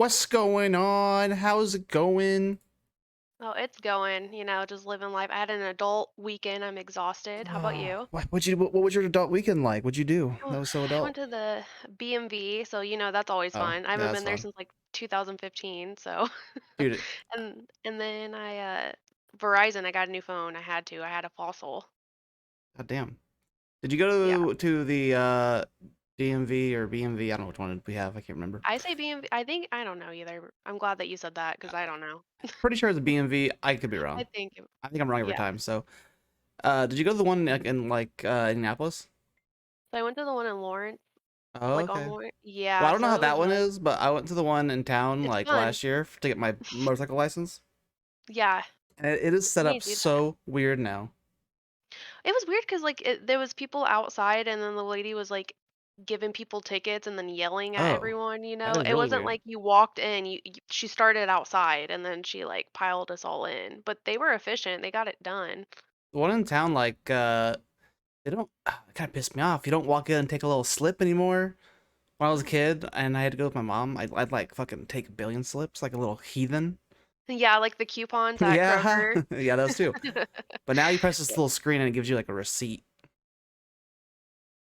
What's going on? How's it going? Oh, it's going, just living life. I had an adult weekend. I'm exhausted. How about you? What was your adult weekend like? What'd you do? Oh, That was so I went adult. to the BMV, so that's always Oh, fun. I yeah, haven't that's been there fun. since like 2015, so Dude, and then Verizon, I got a new phone. I had to. I had a fossil. god damn. Did you Yeah. go to the DMV or BMV? I don't know which one did we have. I can't remember. I say BMV. I think I don't know either. I'm glad that you said that because I don't know. Pretty sure it's a BMV. I could be I wrong. think I think I'm wrong every yeah. time. So, did you go to the one Indianapolis? So I went to the one in Lawrence, Oh, like on okay. Lawrence. Well, I Yeah, don't know so how it was that one is, but I went to the one in town it's like fun. last year to get my motorcycle license, Yeah. and it is set You up need to do that. so weird now. It was weird because there was people outside, and then the lady was like giving people tickets and then yelling at Oh, everyone. that is It really wasn't weird. like you walked in. She started outside, and then she like piled us all in. But they were efficient. They got it done. The one in town, they don't. It kind of pissed me off. You don't walk in and take a little slip anymore. When I was a Oh. kid and I had to go with my mom, I'd like fucking take a billion slips like a little heathen. Yeah, like the coupons at Yeah, Kroger. yeah, those too. But now you press this Yeah. little screen and it gives you like a receipt.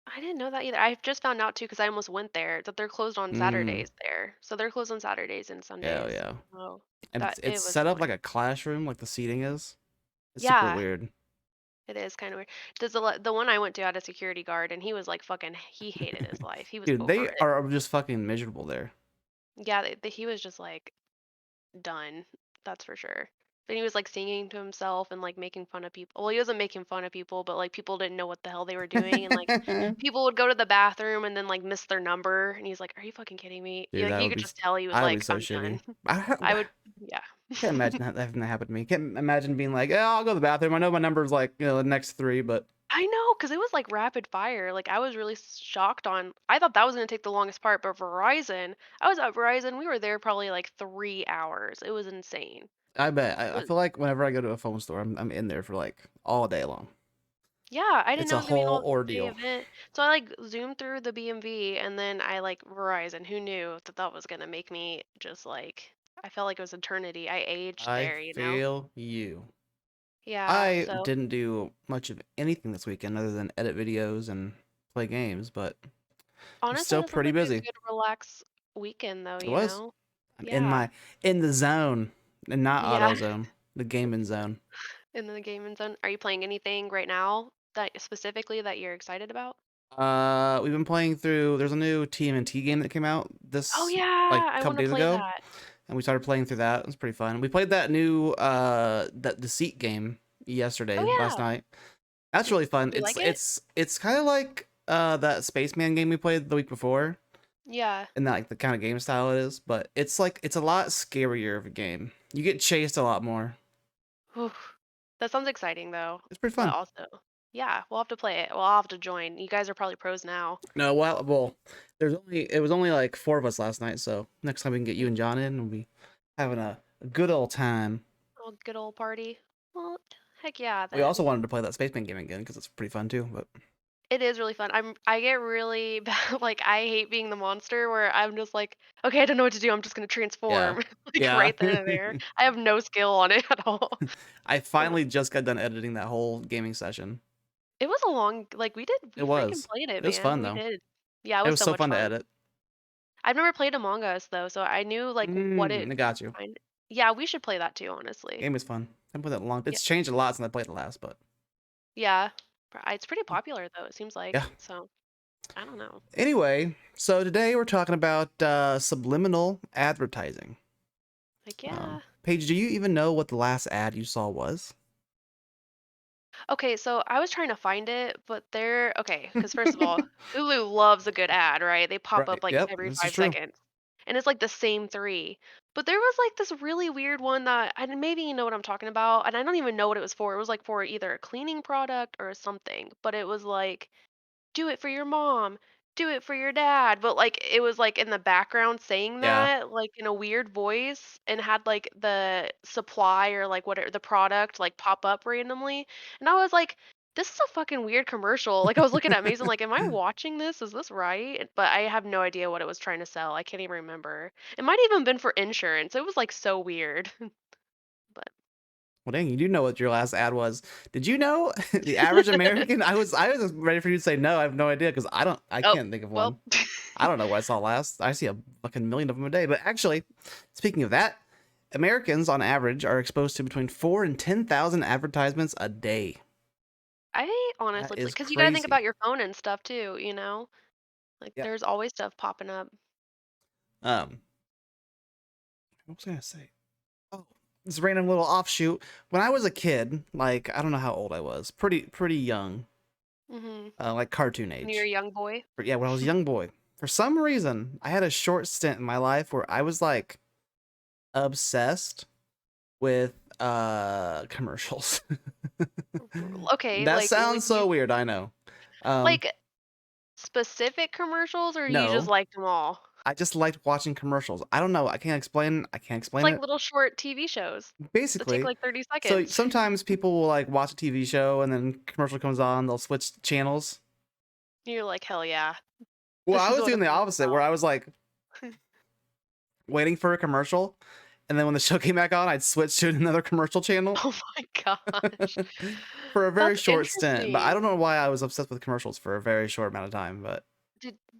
I didn't know that either. I just found out too because I almost went there that they're closed on Mm, Saturdays there. So they're closed on Saturdays and yeah, Sundays. yeah. Oh, And that it's it was set up like annoying. a classroom, like the seating is. It's super Yeah. weird. It is kind of weird. Does the one I went to had a security guard, and he was like fucking. He hated his life. He was Dude, over they it. are just fucking miserable there. Yeah, he was just like done. That's for sure. And he was like singing to himself and like making fun of people. Well, he wasn't making fun of people, but like people didn't know what the hell they were doing, and like people would go to the bathroom and then like miss their number, and he's like, "Are you fucking kidding me?" Dude, that You would could be just tell he was that would be like, so "I'm done." shitty. I would, yeah. Can't imagine having that happen to me. Can't imagine being like, yeah, I'll go to the bathroom. I know my number's like, the next three, but I know, cause it was, like, rapid fire, like, I was really shocked on I thought that was gonna take the longest part, but Verizon I was at Verizon, we were there probably, like, 3 hours, it was insane. I bet. It I was feel like whenever I go to a phone store, I'm in there for like all day long. Yeah, I didn't It's know a it was gonna be an whole all-day ordeal. event, so I, like, zoomed through the BMV, and then I, like, Verizon, who knew that that was gonna make me just, like I felt like it was eternity, I aged I there, you know? feel you. Yeah, I so didn't do much of anything this weekend other than edit videos and play games, but I'm honestly, still that sounds pretty like a busy. good relax weekend, though, It you was. know? I'm Yeah. in the zone and not Yeah. auto zone, the gaming zone. In the gaming zone. Are you playing anything right now that specifically that you're excited about? We've been playing through. There's a new TMNT game that came out Oh this like yeah, a I couple want to days play ago, that. and we started playing through that. It was pretty fun. We played that new that Deceit game Oh last yeah. night. That's really fun. Do you like it? It's kind of like that Spaceman game we played the week before, Yeah. and that like the kind of game style it is, but it's a lot scarier of a game. You get chased a lot more. Whew. That sounds exciting though. It's pretty But fun. also, yeah, we'll have to play it. Well, I'll have to join. You guys are probably pros now. No, well, it was only like four of us last night, so next time we can get you and John in, we'll be having a good old time. Oh, good old party. Well, heck yeah, We also then. wanted to play that Spaceman game again because it's pretty fun too. But It is really fun. I get really bad, like I hate being the monster where I'm just like, okay, I don't know what to do. I'm just gonna yeah, transform like yeah. right then and there. I have no skill on it at all. I Oh, finally just got done editing that whole gaming session. it was a long like, It we freaking was. played it, It was man, fun we though. did. Yeah, it It was was so so much fun to fun. edit. I've never played Among Us, though, so I knew, like, what it I got you. kind Yeah, we should play that too, honestly. Game was fun. I haven't played that in a long. Yeah. It's changed a lot since I played it last, but Yeah. It's pretty popular, though, it seems yeah. like, so, I don't know. Anyway, so today we're talking about subliminal advertising. Like, yeah. Paige, do you even know what the last ad you saw was? Okay, so I was trying to find it, but okay, because first of all, Hulu loves a good ad, right? They pop Right. up, like, Yep. every This is 5 true. seconds, and it's, like, the same 3. But there was, like, this really weird one that and maybe you know what I'm talking about, and I don't even know what it was for. It was, like, for either a cleaning product or something, but it was like do it for your mom, do it for your dad, but, like, it was, like, in the background saying Yeah. that, like, in a weird voice and had, like, the supply or, like, whatever the product, like, pop up randomly, and I was like, this is a fucking weird commercial. Like, I was looking at Mason like, "Am I watching this? Is this right?" But I have no idea what it was trying to sell. I can't even remember. It might even been for insurance. It was, like, so weird. But Well, dang, you do know what your last ad was. Did you know the average American? I was ready for you to say no. I have no idea because I oh, can't think of well. one. I don't know what I saw last. I see a fucking million of them a day. But actually, speaking of that, Americans on average are exposed to between 4 and 10,000 advertisements a day. I That honestly is because you gotta think crazy. about your phone and stuff too, you know? Like, Yep. there's always stuff popping up. Um, what was I gonna say? Oh, this random little offshoot. When I was a kid, like I don't know how old I was, pretty young, Mhm. like cartoon When you're a age. young boy. But yeah, when I was a young boy, for some reason, I had a short stint in my life where I was like obsessed with commercials. Okay, That like, would sounds you so weird, I know. Um, like, specific commercials, or you just no, liked them all? I just liked watching commercials. I don't know. I can't It's explain like it. little short TV shows that take, Basically, like, 30 so seconds. sometimes people will like watch a TV show and then commercial comes on, they'll switch channels. You're like, "Hell yeah. Well, This I is was what doing it's the all opposite where about." I was like waiting for a commercial and then when the show came back on, I'd switch to another commercial channel. Oh my gosh. For a very That's short stint, but I don't interesting. know why I was obsessed with commercials for a very short amount of time, but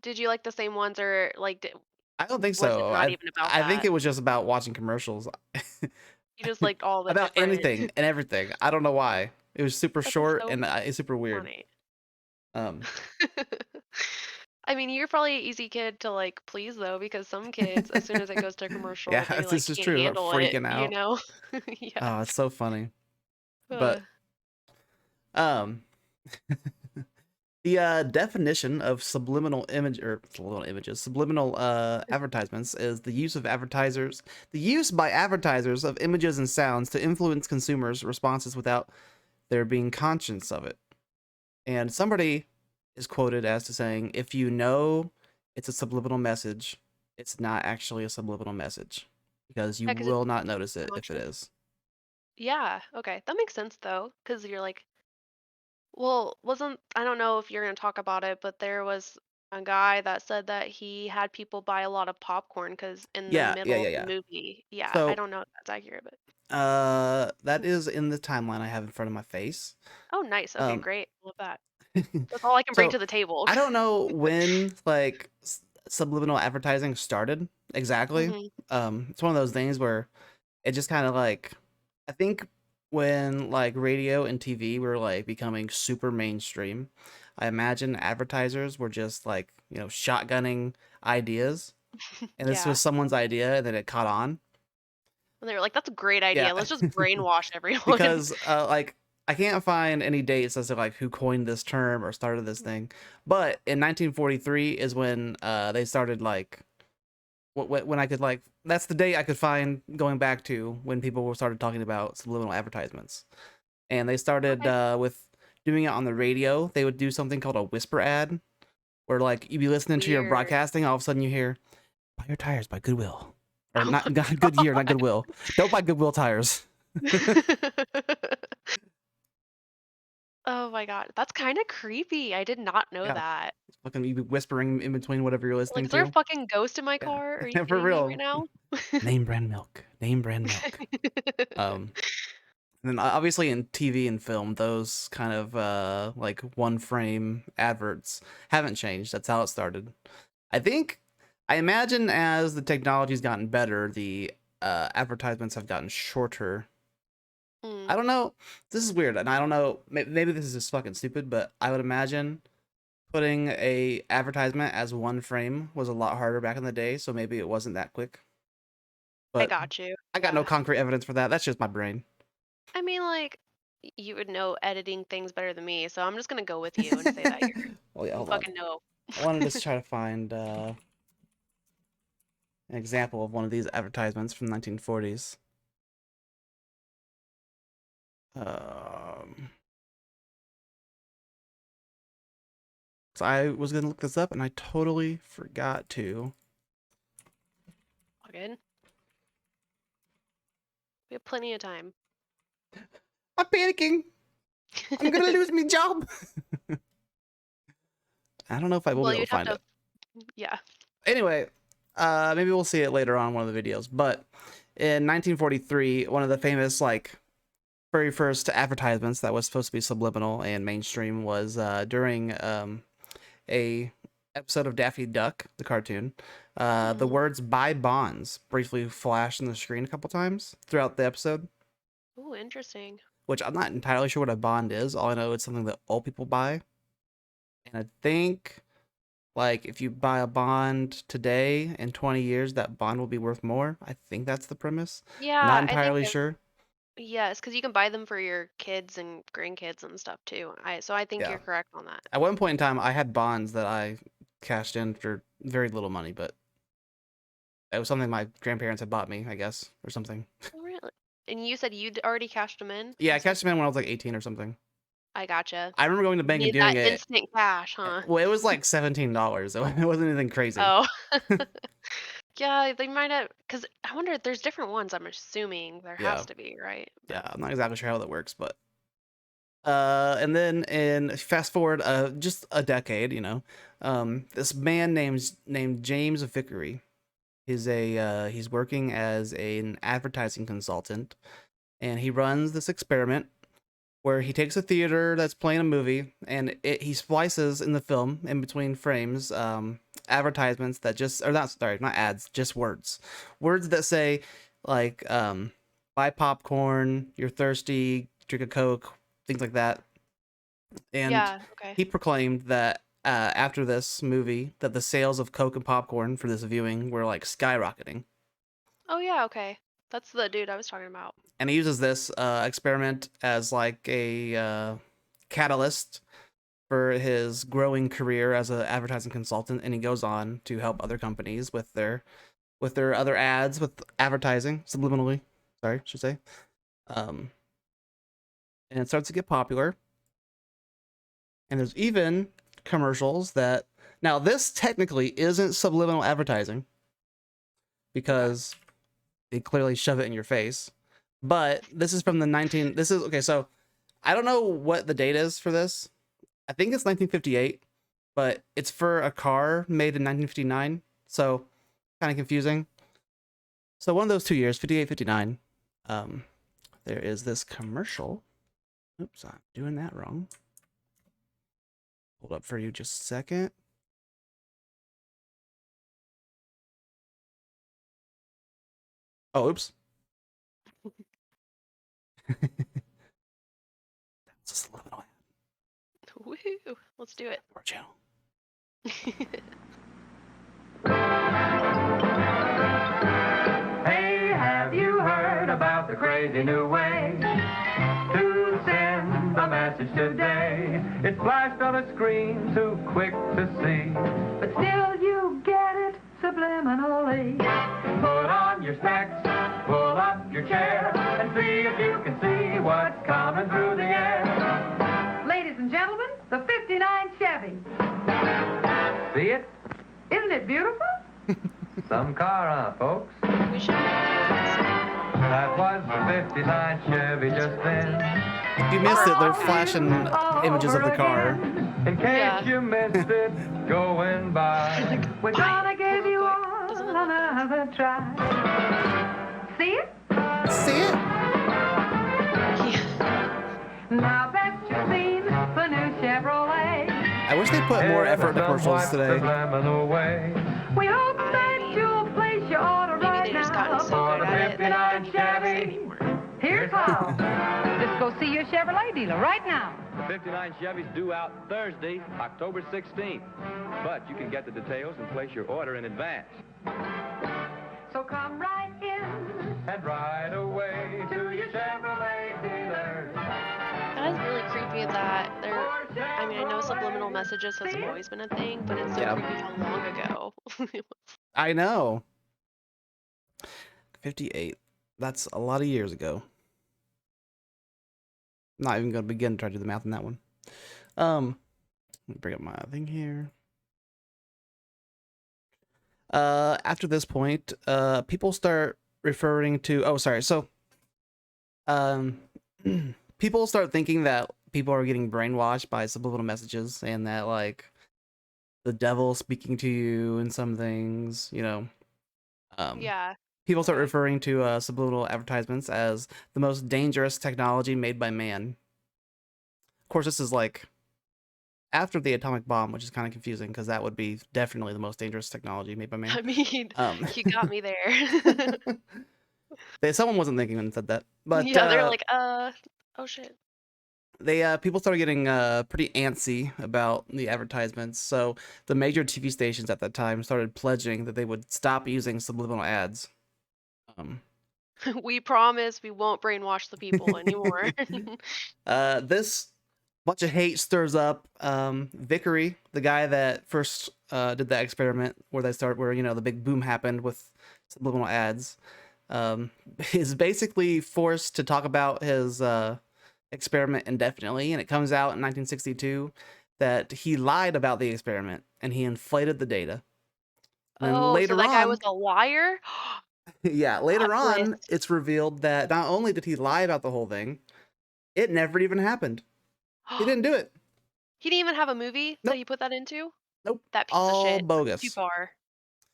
Did you like the same ones, or, like, I don't think was it so. not I even about I think that? it was just about watching commercials. You just liked all the About different. anything and everything. I don't know why. It was super That's short so and it's super weird. funny. Um, I mean, you're probably an easy kid to, like, please, though, because some kids, as soon as it goes to commercial, yeah, they, like, this is can't true. Start handle it, freaking you out. know? Yeah. Oh, it's so funny. Uh, But um the definition of subliminal advertisements is the use by advertisers of images and sounds to influence consumers' responses without there being conscience of it. And somebody is quoted as to saying, if you know it's a subliminal message, it's not actually a subliminal message because you yeah, 'cause it's will not notice it if it conscious. is. Yeah, okay, that makes sense, though, because 'cause you're like, well, wasn't I don't know if you're gonna talk about it, but there was a guy that said that he had people buy a lot of popcorn because in the Yeah, yeah, middle yeah, of the yeah. movie. Yeah, I So don't know if that's accurate, but that is in the timeline I have in front of my face. oh, nice, okay, Um, great, love that. That's all I can bring so to the table. I don't know when like subliminal advertising started exactly. Mhm. It's one of those things where it just kind of like I think when like radio and TV were like becoming super mainstream, I imagine advertisers were just like, shotgunning ideas and this Yeah, was someone's idea and then it caught on. and they were like, "That's a great Yeah. idea, let's just brainwash everyone." Because like I can't find any dates as to like who coined this term or started this thing. But in 1943 is when they started like when I could like that's the day I could find going back to when people started talking about subliminal advertisements. And they started Okay, with doing it on the radio. They would do something called a whisper ad where like you'd be listening to your weird. broadcasting, all of a sudden you hear buy your tires by Goodwill. Or Oh not my Goodyear, not god. Goodwill. Don't buy Goodwill tires. Oh my god, that's kinda creepy, I did not know Yeah. that. Fucking you be whispering in between whatever you're Like, listening is there a to. fucking ghost in my Yeah. car? Are you For kidding me right real. now? Name brand milk. Name brand milk. Um and then obviously in TV and film, those kind of like one frame adverts haven't changed. That's how it started. I imagine as the technology's gotten better, the advertisements have gotten shorter. I Mm, don't know. This is weird, and I don't know. Maybe this is just fucking stupid, but I would imagine putting a advertisement as one frame was a lot harder back in the day, so maybe it wasn't that quick. I But got you, I got no yeah. concrete evidence for that. That's just my brain. I mean, like, you would know editing things better than me, so I'm just gonna go with you and say that Oh yeah, you hold on. fucking know. I wanted to try to find an example of one of these advertisements from 1940s. Um, so I was gonna look this up and I totally forgot to. All good. We have plenty of time. I'm panicking. I'm gonna lose my job. I don't know if I will Well, be able you'd to have find to, it. yeah. Anyway, maybe we'll see it later on in one of the videos. But in 1943, one of the famous very first advertisements that was supposed to be subliminal and mainstream was during a episode of Daffy Duck, the cartoon. The words "buy bonds" briefly flashed on the screen a couple times throughout the episode, Oh, interesting. which I'm not entirely sure what a bond is. All I know it's something that old people buy. And I think, like, if you buy a bond today, in 20 years, that bond will be worth more. I think that's the premise. Not Yeah, I think entirely sure. yes, because you can buy them for your kids and grandkids and stuff too. So I think Yeah. you're correct on that. At one point in time, I had bonds that I cashed in for very little money, but it was something my grandparents had bought me, I guess, or something. Oh, really? And you said you'd already cashed them in Yeah, I and stuff? cashed them in when I was like 18 or something. I gotcha. I remember going to the You bank and need doing that it. instant cash, huh? Well, it was like $17. It wasn't anything crazy. Oh. Yeah, they might have, because I wonder if there's different ones, I'm assuming there Yeah, has to be, right? yeah. But I'm not exactly sure how that works, but and then in fast forward just a decade, this man named James Vickery. He's working as an advertising consultant, and he runs this experiment where he takes a theater that's playing a movie, and he splices in the film in between frames advertisements that just, or not, sorry, not ads, just words that say like buy popcorn, you're thirsty, drink a Coke, things like that. And yeah, okay. he proclaimed that after this movie that the sales of Coke and popcorn for this viewing were like skyrocketing. Oh yeah, okay. That's the dude I was talking about. And he uses this experiment as like a catalyst for his growing career as an advertising consultant, and he goes on to help other companies with their other ads, with advertising subliminally. Sorry, I should say. And it starts to get popular. And there's even commercials that, now this technically isn't subliminal advertising because they clearly shove it in your face. But this is from the this is okay, so I don't know what the date is for this. I think it's 1958, but it's for a car made in 1959. So kind of confusing. So one of those 2 years, 58, 59, there is this commercial. Oops, I'm doing that wrong. Hold up for you just a second. Oh, oops. That's a subliminal ad. Woohoo! Let's do it. Our channel. Hey, have you heard about the crazy new way to send a message today? It's flashed on a screen, too quick to see, but still you get it subliminally. Put on your specs, pull up your chair, and see if you can see what's coming through the air. Ladies and gentlemen, the 59 Chevy. See it? Isn't it beautiful? Some car, huh, folks? We should That was the 59 Chevy just then. If you missed it, they're flashing images of the car. In case Yeah. you missed it going by. We're gonna give you quick. all Doesn't it look another try. See it? See it? Now that you've seen the new Chevrolet, I wish they put more effort into commercials today. we hope I that mean, you'll place your order maybe right they just now. gotten so good at it that they don't even say anymore. Here's how. Just go see your Chevrolet dealer right now. The 59 Chevy's due out Thursday, October 16th. But you can get the details and place your order in advance. So come right in. And right away to your Chevrolet dealer. That is really creepy that they're, I mean, I know subliminal messages has always been a thing, but it's so Yeah. creepy how long ago. I know. 58. That's a lot of years ago. Not even going to begin to try to do the math on that one. Let me bring up my thing here. After this point, people start referring to, oh, sorry. So, people start thinking that people are getting brainwashed by subliminal messages, and that like the devil speaking to you and some things, Yeah. people start Okay. referring to subliminal advertisements as the most dangerous technology made by man. Of course, this is like after the atomic bomb, which is kind of confusing because that would be definitely the most dangerous technology made by man. I mean, Um, you got me there. someone wasn't thinking when it said that, but Yeah, they're like, oh shit. they people started getting pretty antsy about the advertisements. So the major TV stations at that time started pledging that they would stop using subliminal ads. Um, We promise we won't brainwash the people anymore. this bunch of hate stirs up Vickery, the guy that first did that experiment where the big boom happened with subliminal ads. Is basically forced to talk about his experiment indefinitely, and it comes out in 1962 that he lied about the experiment and he inflated the data. And then Oh, so later that guy was on, a liar? yeah, Plot later on, twist. it's revealed that not only did he lie about the whole thing, it never even happened. He didn't do it. He didn't even have a movie that Nope, he put that into? nope, That piece of all shit. That's too bogus. far.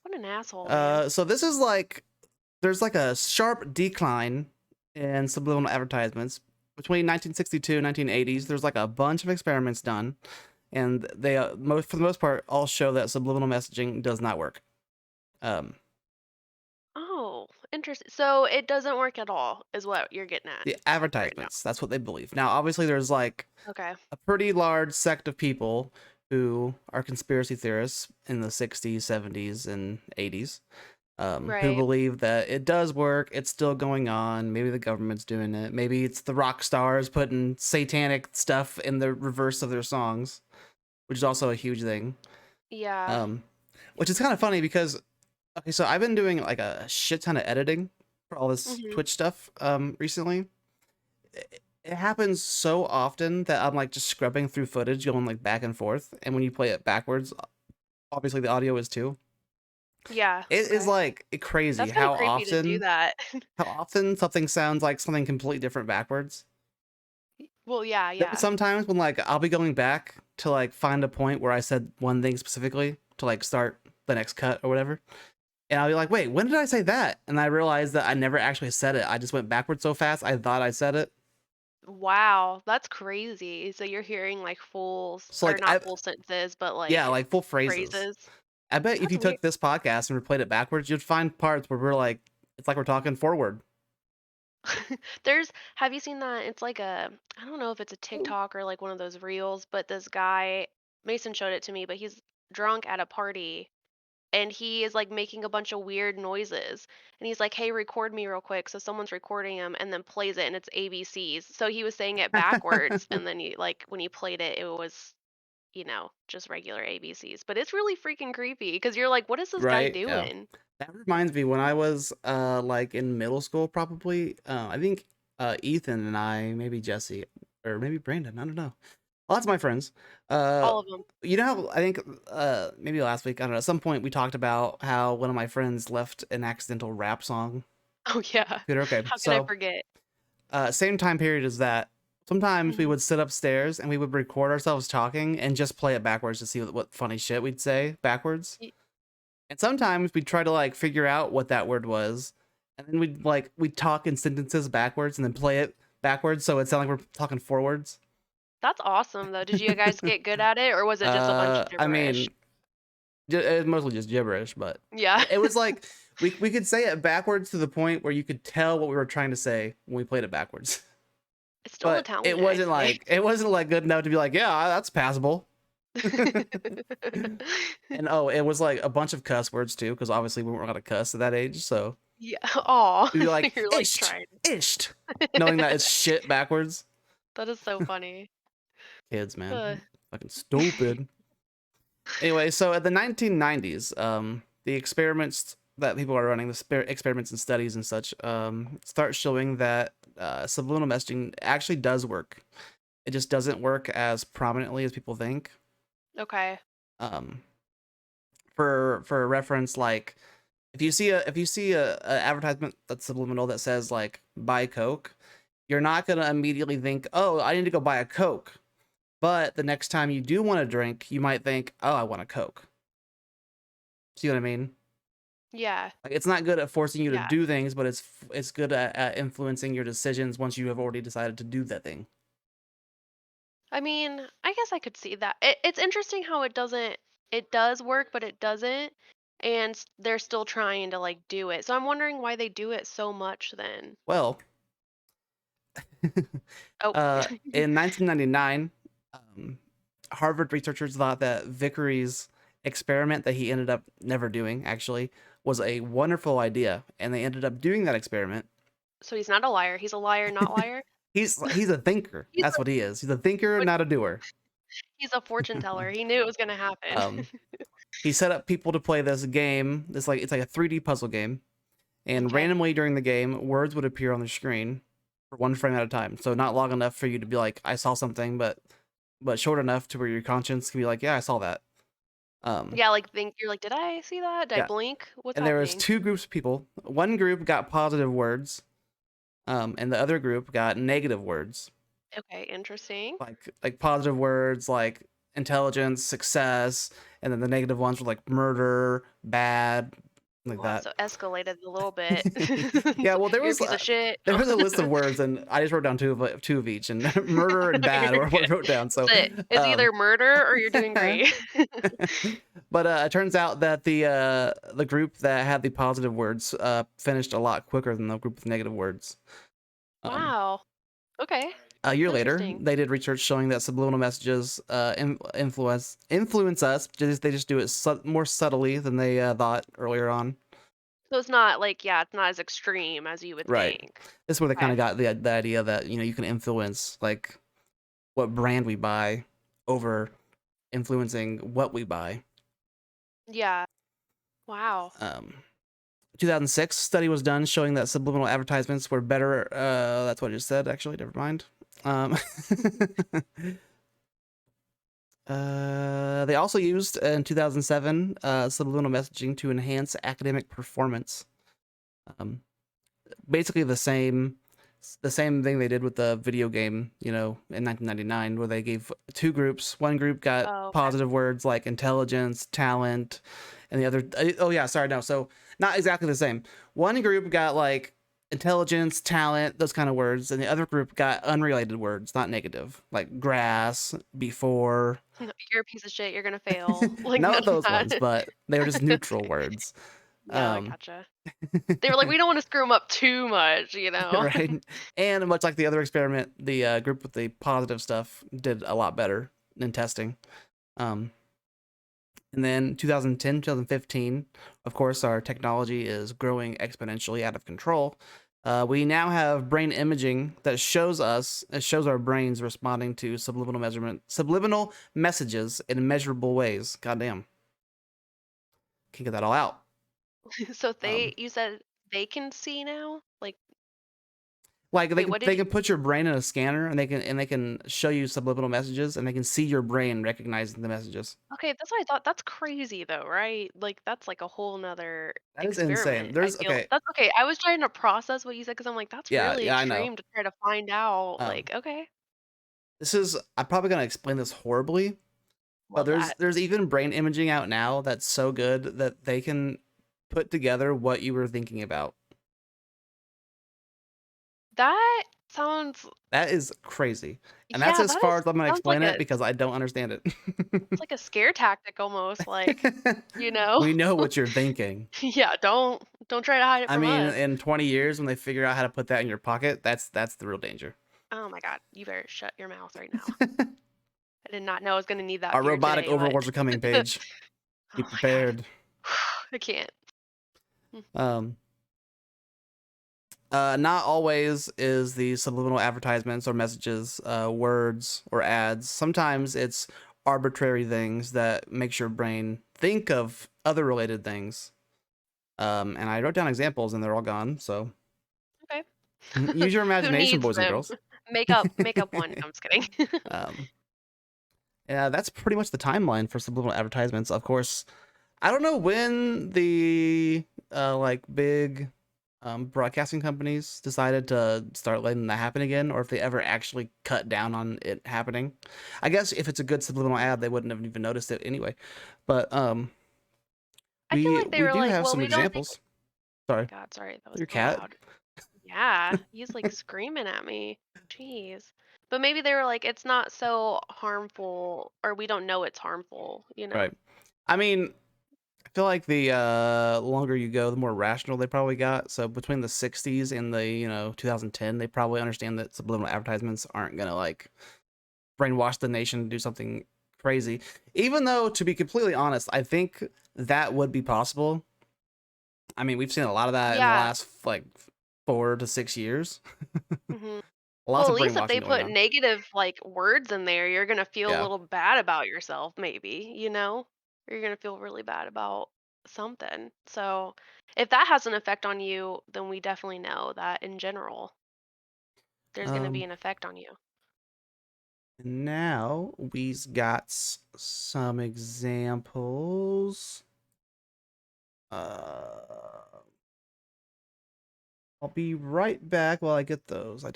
What an asshole, man. So this is like there's like a sharp decline in subliminal advertisements between 1962 and 1980s. There's like a bunch of experiments done, and they for the most part all show that subliminal messaging does not work. Um, Oh, interesting. So it doesn't work at all, is what you're getting at the right now. advertisements, that's what they believe. Now, obviously, there's like Okay. a pretty large sect of people who are conspiracy theorists in the 60s, 70s, and 80s. Who Right. believe that it does work, it's still going on. Maybe the government's doing it. Maybe it's the rock stars putting satanic stuff in the reverse of their songs, which is also a huge thing. Yeah. Um, which is kind of funny because, okay, so I've been doing like a shit ton of editing for all this Hmm. Twitch stuff recently. It happens so often that I'm like just scrubbing through footage, going like back and forth, and when you play it backwards, obviously the audio is too. Yeah. It is Okay. like crazy That's kind of creepy to do that. how often something sounds like something completely different backwards. Well, yeah, There's yeah. sometimes when like I'll be going back to like find a point where I said one thing specifically to like start the next cut or whatever. And I'll be like, wait, when did I say that? And I realized that I never actually said it. I just went backwards so fast I thought I said it. Wow, that's crazy. So you're hearing like So or like not full sentences, but yeah, like like full phrases. phrases. I bet if That's you weird. took this podcast and replayed it backwards, you'd find parts where we're like, it's like we're talking forward. Have you seen that? It's like I don't know if it's a TikTok or like one of those reels, but this guy, Mason showed it to me, but he's drunk at a party and he is like making a bunch of weird noises. And he's like, "Hey, record me real quick." So someone's recording him and then plays it and it's ABCs. So he was saying it backwards and then when he played it, it was, just regular ABCs. But it's really freaking creepy because you're like, "What is this guy Right? Yeah. doing?" That reminds me when I was like in middle school, probably. I think Ethan and I, maybe Jesse or maybe Brandon, I don't know. Lots of my friends. Uh, All of them. I think maybe last week, I don't know. At some point, we talked about how one of my friends left an accidental rap song. Oh yeah. Peter, okay, How can I so forget? same time period as that. Sometimes we Mhm. would sit upstairs and we would record ourselves talking and just play it backwards to see what funny shit we'd say backwards. Y- And sometimes we'd try to like figure out what that word was, and then we'd talk in sentences backwards and then play it backwards so it sounded like we're talking forwards. That's awesome though. Did you guys get good at it or was it just a bunch of I gibberish? mean, it's mostly just gibberish, but Yeah. it was like we could say it backwards to the point where you could tell what we were trying to say when we played it backwards. It's still a But talent, I'd say. it wasn't like good enough to be like, yeah, that's passable. And oh, it was like a bunch of cuss words too, because obviously we weren't allowed to cuss at that age. So Yeah. Aw. we'd be like, You're like isht, trying. isht, knowing that it's shit backwards. That is so funny. Kids, Uh, man, fucking stupid. Anyway, so at the 1990s, the experiments that people are running, the experiments and studies and such, start showing that subliminal messaging actually does work. It just doesn't work as prominently as people think. okay. Um, for reference, like if you see a advertisement that's subliminal that says like buy Coke, you're not going to immediately think, oh, I need to go buy a Coke. But the next time you do want a drink, you might think, oh, I want a Coke. See what I mean? Yeah. Like, it's not good at forcing you to Yeah. do things, but it's good at influencing your decisions once you have already decided to do that thing. I mean, I guess I could see that. It's interesting how it does work, but it doesn't. And they're still trying to like do it. So I'm wondering why they do it so much then. Well, Oh, in 1999, Harvard researchers thought that Vickery's experiment that he ended up never doing, actually, was a wonderful idea, and they ended up doing that experiment. so he's not a liar. He's a liar, not liar. He's a thinker. He's That's a what he is. He's a thinker, not a doer. he's a fortune teller. He knew it was gonna happen. Um, he set up people to play this game. It's like a 3D puzzle game, and Okay. randomly during the game, words would appear on the screen for one frame at a time. So not long enough for you to be like, I saw something, but short enough to where your conscience can be like, yeah, I saw that. Yeah, like you're like, did I see that? Did I Yeah. blink? What's And there was happening? 2 groups of people. One group got positive words, and the other group got negative words. Okay, interesting. Like positive words like intelligence, success, and then the negative ones were like murder, bad, like Wow, that. so escalated a little bit. Yeah, well, there You're a was piece of shit. there was a list of words, and I just wrote down two of each, and murder and bad You're were what I good. wrote down. So That's it. It's either murder or you're doing great. but it turns out that the group that had the positive words finished a lot quicker than the group with negative words. Wow. Okay. A year later, Interesting. they did research showing that subliminal messages influence us. They just do it more subtly than they thought earlier on. So it's not like, yeah, it's not as extreme as you would Right. think. This is where they kind Okay. of got the idea that you can influence like what brand we buy over influencing what we buy. Yeah. Wow. 2006 study was done showing that subliminal advertisements were better. That's what I just said. Actually, never mind. They also used in 2007 subliminal messaging to enhance academic performance. Basically the same thing they did with the video game, in 1999, where they gave 2 groups. One group got Oh, okay. positive words like intelligence, talent, and the other. Oh yeah, sorry, no. So not exactly the same. One group got like intelligence, talent, those kind of words, and the other group got unrelated words, not negative, like grass, before. You're a piece of shit. You're gonna fail. Like Not none of those that. ones, but they were just neutral words. Yeah, I gotcha. They were like, we don't want to screw them up too much, Right. And much like the other experiment, the group with the positive stuff did a lot better in testing. And then 2010, 2015, of course, our technology is growing exponentially out of control. We now have brain imaging that shows our brains responding to subliminal messages in measurable ways. Goddamn. Can't get that all out. So you said they can see now? Like, Like wait, what did they you? can put your brain in a scanner, and they can show you subliminal messages, and they can see your brain recognizing the messages. Okay, that's what I thought. That's crazy though, right? Like that's like a whole nother That is insane. experiment. I feel Okay, that's okay. I was trying to process what you said because I'm like, that's yeah, really I know. extreme to try to find out. Um, Like, okay, I'm probably gonna explain this horribly, but love that. there's even brain imaging out now that's so good that they can put together what you were thinking about. That sounds, That is crazy, and that's yeah, as far as I'm gonna sounds like explain a it because I don't understand it. it's like a scare tactic almost. Like, you know, We know what you're thinking. yeah. Don't try to hide it I from mean, us. in 20 years, when they figure out how to put that in your pocket, that's the real danger. Oh my God, you better shut your mouth right now. I did not know I was gonna need that Our beer robotic today, but overlords are coming, Paige. Be oh my God, prepared. I can't. Not always is the subliminal advertisements or messages words or ads. Sometimes it's arbitrary things that makes your brain think of other related things. And I wrote down examples and they're all gone. So Okay. use your Who imagination, needs boys and them? girls. Make up one. I'm just kidding. Yeah, that's pretty much the timeline for subliminal advertisements. Of course, I don't know when the like big broadcasting companies decided to start letting that happen again, or if they ever actually cut down on it happening. I guess if it's a good subliminal ad, they wouldn't have even noticed it anyway. But I feel we like they we were do like, have well, some we don't think. examples. Oh my Sorry, God, sorry, that was your so cat. loud. Yeah, he's like screaming at me. Jeez. But maybe they were like, it's not so harmful, or we don't know it's harmful, you know? Right. I mean, I feel like the longer you go, the more rational they probably got. So between the 60s and the 2010, they probably understand that subliminal advertisements aren't gonna like brainwash the nation to do something crazy. Even though, to be completely honest, I think that would be possible. I mean, we've seen a lot of that in the Yeah. last like 4 to 6 years. hmm Lots Well, of at least if brainwashing they going put on. negative like words in there, you're gonna feel a Yeah. little bad about yourself, maybe, you know? You're gonna feel really bad about something. So if that has an effect on you, then we definitely know that in general, there's gonna be Um. an effect on you. Now we've got some examples. Uh, I'll be right back while I get those. I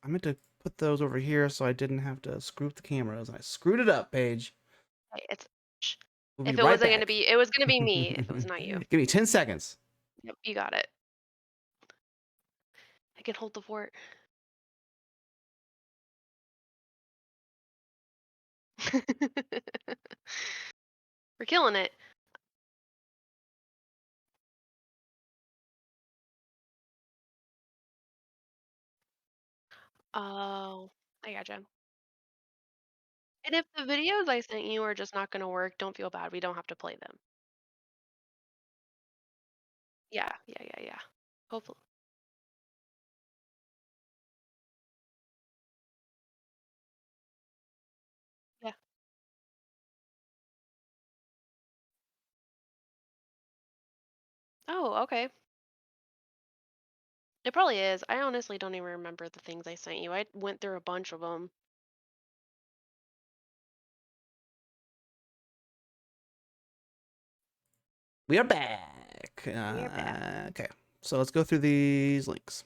meant to put those over here so I didn't have to screw up the cameras. I screwed it up, Paige. Right, it's shh. We'll be If it right wasn't gonna back. be, it was gonna be me if it was not you. Give me 10 seconds. Yep, you got it. I can hold the fort. We're killing it. Oh, I gotcha. And if the videos I sent you are just not gonna work, don't feel bad. We don't have to play them. Yeah, yeah, yeah, yeah. Hopefully. Yeah. Oh, okay. It probably is. I honestly don't even remember the things I sent you. I went through a bunch of them. We are back. We're back. Okay, so let's go through these links.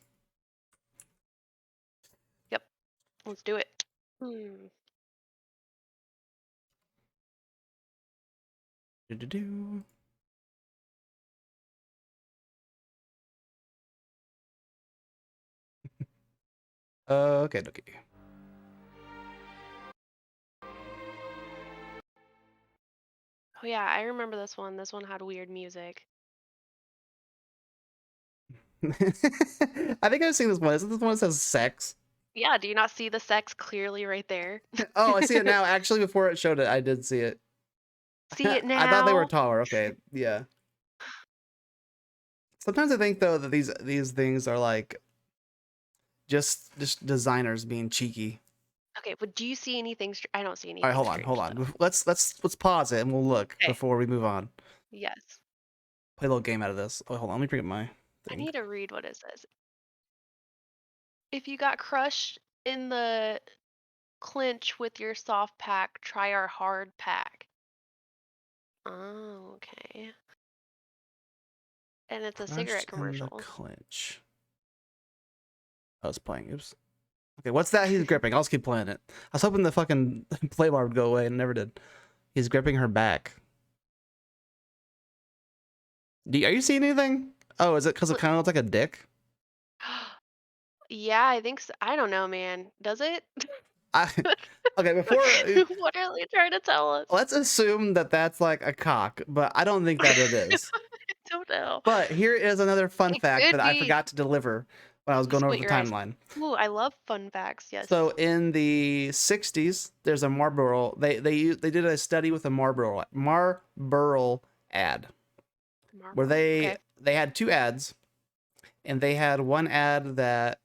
Yep. Let's do it. Hmm. Do-do-do. Okay, okay. Oh yeah, I remember this one. This one had weird music. I think I've seen this one. Isn't this one that says sex? Yeah, do you not see the sex clearly right there? Oh, I see it now. Actually, before it showed it, I did see it. See it I thought they were now? taller. Okay, yeah. Sometimes I think though that these things are like just designers being cheeky. Okay, but do you see anything? I don't see All right, anything strange hold though. on. Let's pause it and we'll look Okay. before we move on. Yes. Play a little game out of this. Oh, hold on. Let me bring up my I thing. need to read what it says. If you got crushed in the clinch with your soft pack, try our hard pack. Oh, okay. And it's a Crushed cigarette in the commercial. clinch. I was playing. Oops. Okay, what's that he's gripping? I'll just keep playing it. I was hoping the fucking play bar would go away and it never did. He's gripping her back. Are you seeing anything? Oh, is it because it What? kind of looks like a dick? Yeah, I think so. I don't know, man. Does it? I okay. Before What are they trying to tell us? let's assume that that's like a cock, but I don't think that it is. I don't know. But here is another fun It fact could that I be. forgot to deliver when I was going over Squint the your eyes. timeline. Ooh, I love fun facts. So Yes. in the 60s, there's a Marlboro. They did a study with a Marlboro ad where Marlboro. Okay. they had two ads, and they had one ad that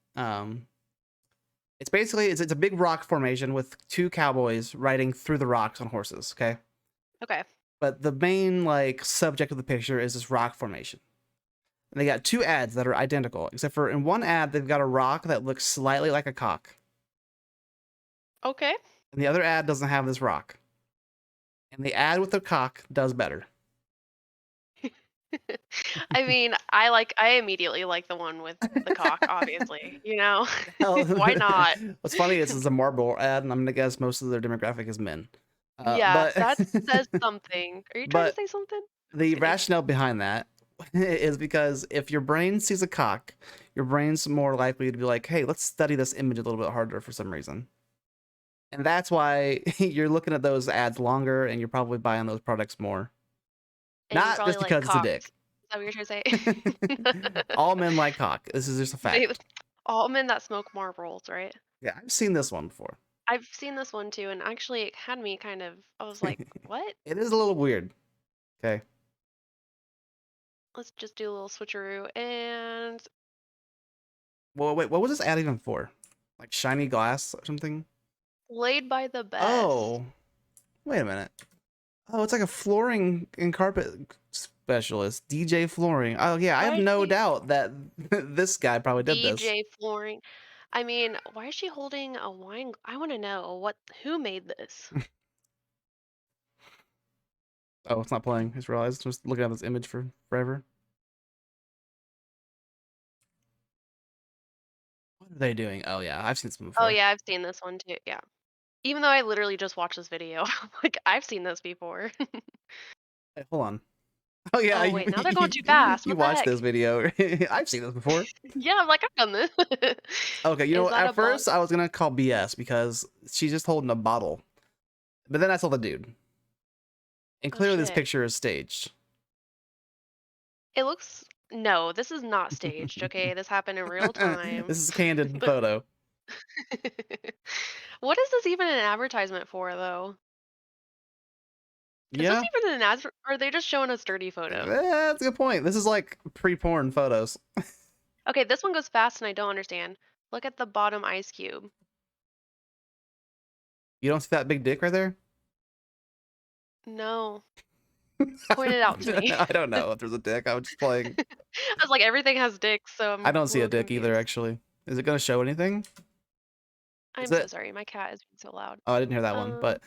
it's basically it's a big rock formation with two cowboys riding through the rocks on horses. Okay, Okay. but the main like subject of the picture is this rock formation. And they got two ads that are identical, except for in one ad they've got a rock that looks slightly like a cock, Okay. and the other ad doesn't have this rock. And the ad with the cock does better. I mean, I immediately like the one with the cock, obviously, you know? Hell, Why not? what's funny is it's a Marlboro ad, and I'm gonna guess most of their demographic is men. Yeah, But that says something. Are you trying to but say something? Just the kidding. rationale behind that is because if your brain sees a cock, your brain's more likely to be like, hey, let's study this image a little bit harder for some reason. And that's why you're looking at those ads longer and you're probably buying those products more. And you Not probably just like because it's a cocks. dick. Is that what you're trying to say? All men like cock. This is just a They fact. all men that smoke Marlboros, right? Yeah, I've seen this one before. I've seen this one too, and actually it had me kind of I was like, "What?" It is a little weird. Okay. Let's just do a little switcheroo and Well, wait, what was this ad even for? Like shiny glass or something? laid by the best. Oh, wait a minute. Oh, it's like a flooring and carpet specialist, DJ Flooring. Oh yeah, I have Why is no she doubt that this guy probably did this. DJ flooring? I mean, why is she holding a wine? I want to know who made this. Oh, it's not playing. I just realized. Just looking at this image for forever. What are they doing? Oh yeah, I've seen this one Oh before. yeah, I've seen this one too. Yeah. Even though I literally just watched this video, like I've seen this before. Hey, hold on. Oh yeah, Oh wait, now they're going too fast. you What the watched this heck? video. I've seen this before. Yeah, I'm like, I've done this. Okay, you Is know, that a at bot? first I was gonna call BS because she's just holding a bottle, but then I saw the dude, and Oh clearly this shit. picture is staged. It looks no, this is not staged, okay? This happened in real time. This is a candid But photo. what is this even an advertisement for though? Is this Yeah, even an ad? Or are they just showing us dirty photos? that's a good point. This is like pre-porn photos. Okay, this one goes fast and I don't understand. Look at the bottom ice cube. You don't see that big dick right there? No. Point it out to me. I don't know if there's a dick. I was just playing. I was like, everything has dicks, so I I'm don't a see a little dick either, confused. actually. Is it gonna show anything? Is I'm so it? sorry, my cat is being so loud. Oh, I didn't hear that one. Um, But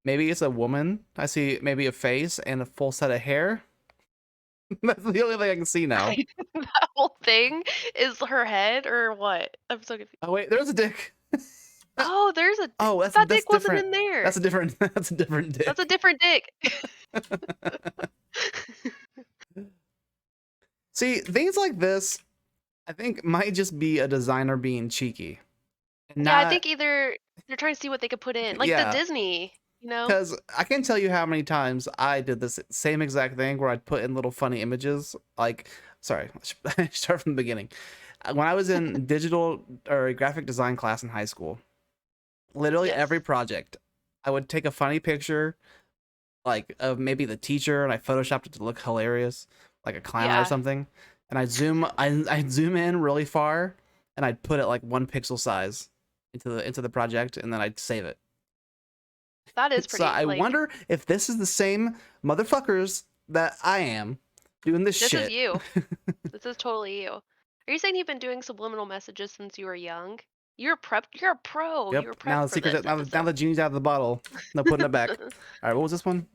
maybe it's a woman. I see maybe a face and a full set of hair. That's the only thing I can see now. that whole thing is her head or what? I'm so confused. Oh wait, there's a dick. Oh, Oh, but that that's dick wasn't different. in there. That's a different that's a different That's a dick. different dick. See, things like this, I think might just be a designer being cheeky. And Yeah, I not think either they're trying to see what they could put in, like the yeah, Disney, you know? because I can tell you how many times I did this same exact thing where I'd put in little funny images. Like, sorry, I should start from the beginning. When I was in digital or graphic design class in high school, literally Yes. every project, I would take a funny picture, like of maybe the teacher, and I photoshopped it to look hilarious, like a clown or Yeah, something. And I'd zoom in really far, and I'd put it like 1 pixel size into the project, and then I'd save it. that is So pretty, I like, wonder if this is the same motherfuckers that I am doing this this is shit. you. This is totally you. Are you saying you've been doing subliminal messages since you were young? You're a pro. You Yep. were Now prepped the for secret. this Now episode. the genie's out of the bottle. No putting it back. All right. What was this one?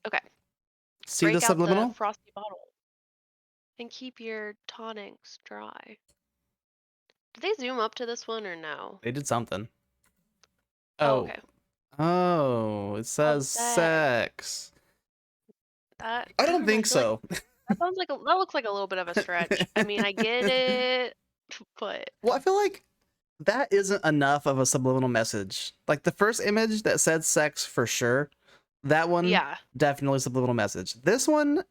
Okay. See the Break out the subliminal? frosty bottle and keep your tonics dry. Did they zoom up to this one or no? They did something. Oh, Oh. okay. Oh. It Oh, says sex. sex. That I I don't don't know. I think feel like so. that looks like a little bit of a stretch. I mean, I get it, but Well, I feel like that isn't enough of a subliminal message. Like the first image that said sex for sure, that one yeah. definitely subliminal message. This one,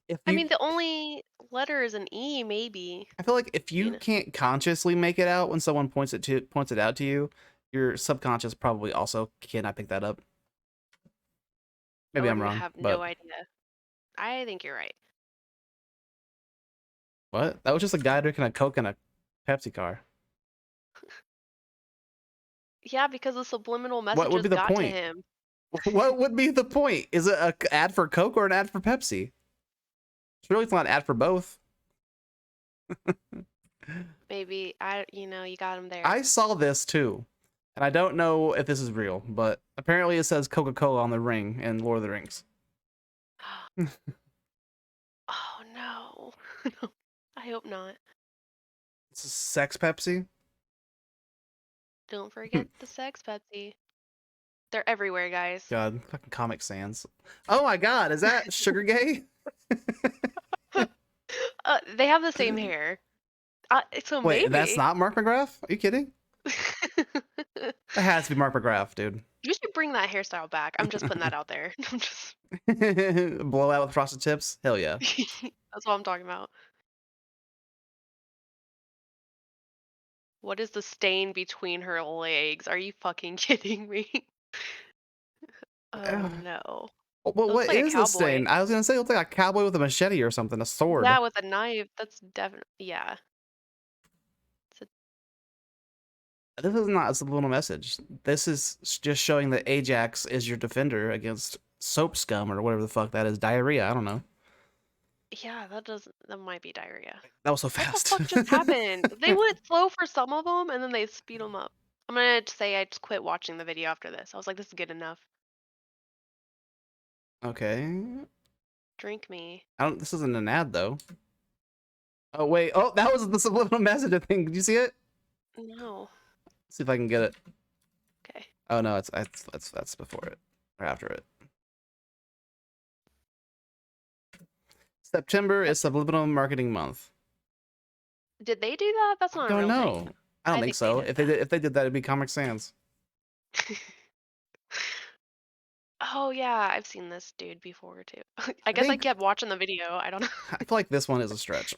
if I you, mean, the only letter is an E, maybe. I feel like if You you know, can't consciously make it out when someone points it out to you, your subconscious probably also cannot pick that up. I Maybe would I'm wrong, have but no idea. I think you're right. what? That was just a guy drinking a Coke in a Pepsi car. Yeah, because the subliminal What would messages be the got to point? him. What would be the point? Is it an ad for Coke or an ad for Pepsi? Surely it's not an ad for both. Maybe you got him there. I saw this too, and I don't know if this is real, but apparently it says Coca-Cola on the ring in Lord of the Rings. No, I hope not. It's a sex Pepsi. Don't forget the sex Pepsi. They're everywhere, guys. God, fucking Comic Sans. Oh my God, is that Sugar Gay? They have the same hair. So Wait, that's maybe. not Mark McGrath? Are you kidding? That has to be Mark McGrath, dude. You should bring that hairstyle back. I'm just putting that out there. I'm just. Blowout with frosted tips? Hell yeah. That's what I'm talking about. What is the stain between her legs? Are you fucking kidding me? Oh no. Well, It looks what like a is this cowboy. thing? I was gonna say it looks like a cowboy with a machete or something, a sword. Yeah, with a knife. That's definitely yeah. This is not a subliminal message. This is just showing that Ajax is your defender against soap scum or whatever the fuck that is. Diarrhea, I don't know. Yeah, that might be diarrhea. That was so What the fast. fuck just happened? They went slow for some of them, and then they speed them up. I'm gonna say I just quit watching the video after this. I was like, this is good enough. Okay. Drink me. This isn't an ad though. Oh wait. Oh, that was the subliminal message, I think. Did you see it? No. Let's see if I can get it. Okay. Oh no, that's before it. Or after it. September is Subliminal Marketing Month. Did they do that? That's not I a don't real know. thing. I don't I think think so. they If did they did that, it'd be Comic Sans. Oh yeah, I've seen this dude before too. I guess I think- kept watching the video. I don't know. I feel like this one is a stretch.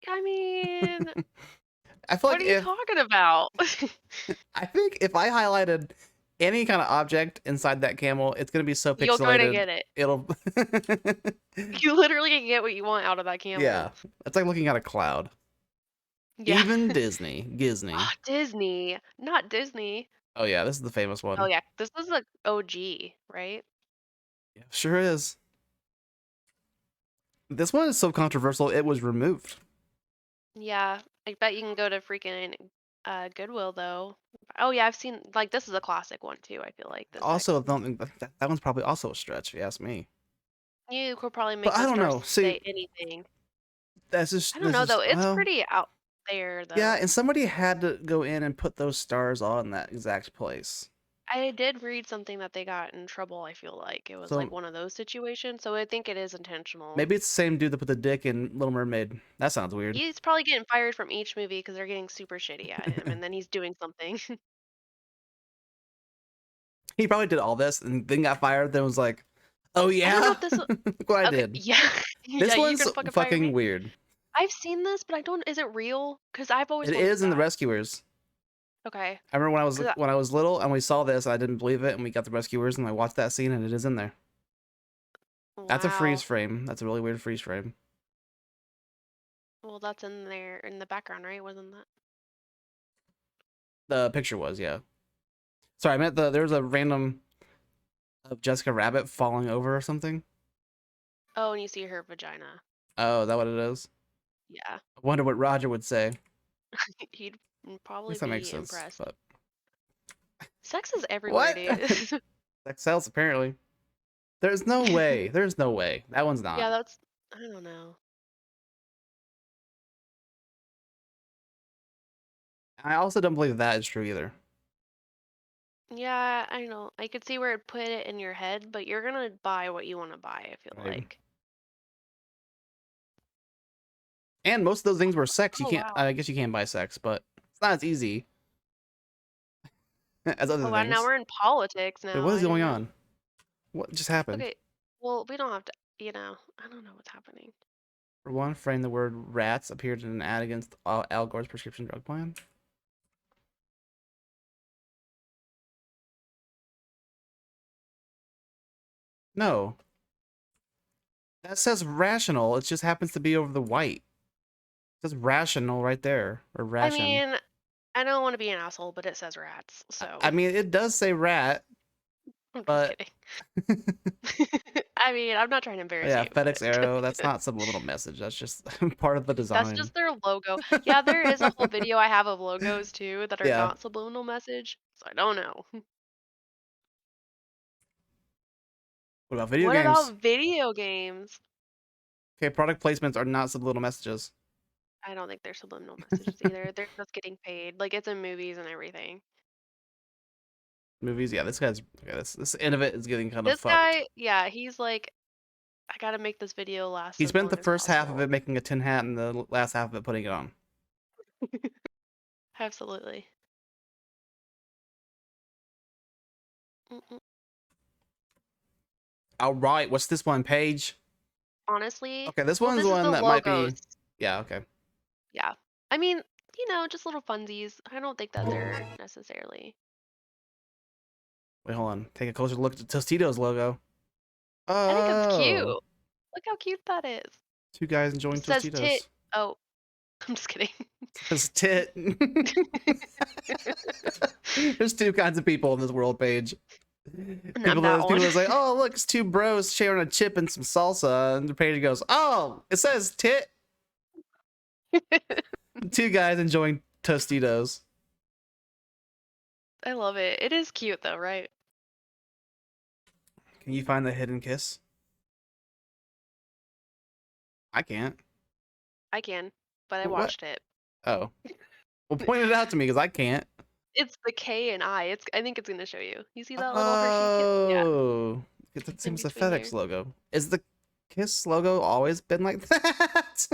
I mean, I feel what like are you talking about? I think if I highlighted any kind of object inside that camel, it's gonna be so You're going to pixelated. get it. It'll You literally can get what you want out of that camel. yeah. It's like looking at a cloud. Yeah. Even Disney. Ah, Disney, not Disney. Oh yeah, this is the famous one. Oh yeah, this is like OG, right? Yeah, sure is. This one is so controversial it was removed. Yeah, I bet you can go to freaking Goodwill though. Oh yeah, I've seen like this is a classic one too. I feel like this. Also, I don't think that one's probably also a stretch, if you ask me. You could probably But make I the don't stars know. See, say anything. that's just I don't know though. It's well, pretty out there though. yeah, and somebody had to go in and put those stars on that exact place. I did read something that they got in trouble. I feel like it was like So one of those situations. So I think it is intentional. maybe it's the same dude that put the dick in Little Mermaid. That sounds weird. He's probably getting fired from each movie because they're getting super shitty at him, and then he's doing something. He probably did all this and then got fired. Then was like, "Oh I don't know yeah, if this. look what I Okay, did." yeah, This yeah, you one's can fucking fire me. weird. I've seen this, but I don't. Is it real? Because I've always It wondered is in The that. Rescuers. Okay. I remember Cause when I was little and we saw this, I didn't believe it, and we got The Rescuers and I watched that scene and it is in there. That's a freeze wow. frame. That's a really weird freeze frame. Well, that's in there in the background, right? Wasn't that? The picture was, yeah. Sorry, I meant there was a random of Jessica Rabbit falling over or something. Oh, and you see her vagina. Oh, is that what it is? Yeah. I wonder what Roger would say. He'd At probably least that be makes sense. impressed. But Sex is everywhere, what? dude. Sex sells apparently. There's no way. There's no way. That one's not. Yeah, that's. I don't know. I also don't believe that is true either. Yeah, I know. I could see where it put it in your head, but you're gonna buy what you want to buy, I feel Right. like. And most of those things were sex. You Oh can't. wow. I guess you can buy sex, but it's not as easy as other Oh wow, things. now we're in politics now. Wait, what is I didn't going know. on? What just happened? Okay, well, we don't have to, I don't know what's happening. For one, frame the word rats appeared in an ad against Al Gore's prescription drug plan. No. That says rational. It just happens to be over the white. It says rational right there. Or ration. I mean, I don't want to be an asshole, but it says rats, so. I mean, it does say rat, I'm but... just kidding. I mean, I'm not trying to embarrass yeah, you. FedEx but- Arrow, that's not some little message. That's just part of the design. That's just their logo. Yeah, there is a whole video I have of logos too that are Yeah. not subliminal message, so I don't know. What about video What games? about video games? Okay, product placements are not subliminal messages. I don't think they're subliminal messages either. They're just getting paid. Like, it's in movies and everything. Movies, yeah. This guy's this end of it is getting kind of This fucked. guy, yeah, he's like, I gotta make this video last He as spent long the as first half of possible. it making a tin hat and the last half of it putting it on. Absolutely. Mm-mm. All right, what's this one, Paige? Honestly, Okay, this well, one's this is one the that might logos. be. Yeah, okay. Yeah. I mean, just little funsies. I don't think that they're necessarily. Wait, hold on. Take a closer look at the Tostitos logo. I think it's cute. Oh, Look how cute that is. two guys enjoying It says tit. Tostitos. Oh, I'm just kidding. Says tit. There's two kinds of people in this world, Paige. I'm People that that one. say, "Oh, look, it's two bros sharing a chip and some salsa," and the Paige goes, "Oh, it says tit." Two guys enjoying Tostitos. I love it. It is cute though, right? Can you find the hidden kiss? I can't. I can, but I What? watched it. Oh, well, point it out to me because I can't. It's the K and I. I think it's gonna show you. You see that little Hershey kid? Yeah, Oh, it's the in same as the between FedEx there. logo. Is the Kiss logo always been like that?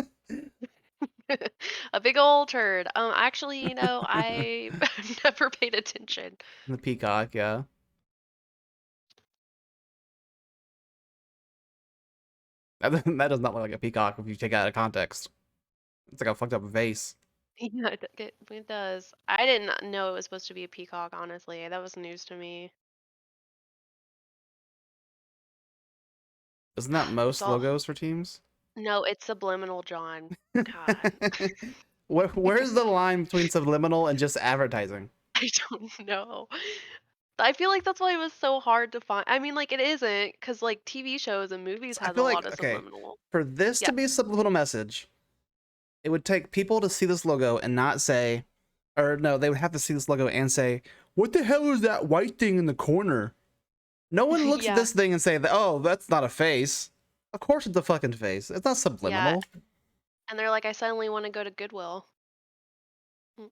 A big old turd. Actually, I never paid attention. The peacock, yeah. That does not look like a peacock if you take it out of context. It's like a fucked up vase. Yeah, it does. I did not know it was supposed to be a peacock, honestly. That was news to me. Isn't that It's most all logos for teams? no, it's subliminal, John. God. Where's the line between subliminal and just advertising? I don't know. I feel like that's why it was so hard to find. I mean, like it isn't, because like TV shows and movies So I has a feel lot like, of okay, subliminal. for this Yeah. to be a subliminal message, it would take people to see this logo and not say, or no, they would have to see this logo and say, "What the hell is that white thing in the corner?" No one looks at Yeah. this thing and say, "Oh, that's not a face." Of course, it's a fucking face. It's not Yeah. subliminal. And they're like, I suddenly want to go to Goodwill. Mm.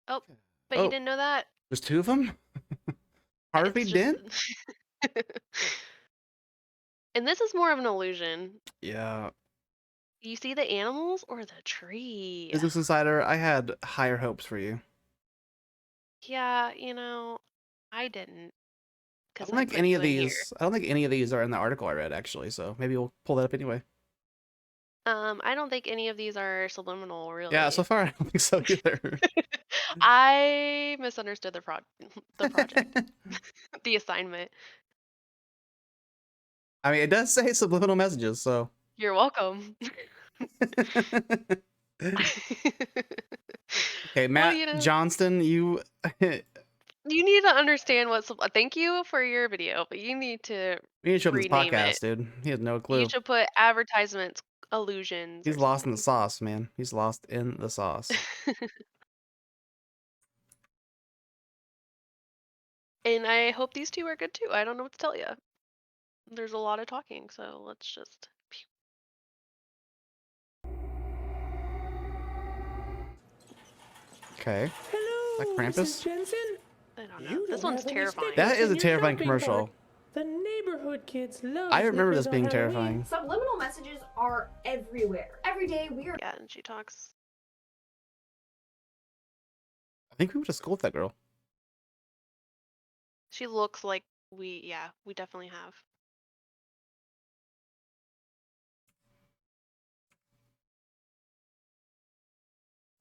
Oh, but you Oh, didn't know that? there's two of them. Harvey It's Dent. And this is more of an illusion. Yeah. You see the animals or the tree? Business Insider, I had higher hopes for you. Yeah, I didn't. I Because don't I think put any you of in here. these. I don't think any of these are in the article I read actually. So maybe we'll pull that up anyway. I don't think any of these are subliminal, really. Yeah. So far, I don't think so either. I misunderstood the project, the assignment. I mean, it does say subliminal messages, so. You're welcome. Okay, Well, Matt Johnston, you. you need to understand thank you for your video, but you need to We need to show him this rename podcast, it. dude. He has no You clue. should put advertisements illusions He's or lost in the something. sauce, man. He's lost in the sauce. And I hope these two are good too. I don't know what to tell you. There's a lot of talking, so let's just. Okay. Hello, Like Krampus? Mrs. Jensen. I don't know. You This don't one's have any terrifying. That stickers is a in your terrifying shopping commercial. cart. The neighborhood kids love I remember this Snickers on being Halloween. terrifying. Subliminal messages are everywhere. Every day we are Yeah, and she talks. I think we went to school with that girl. She looks like we definitely have.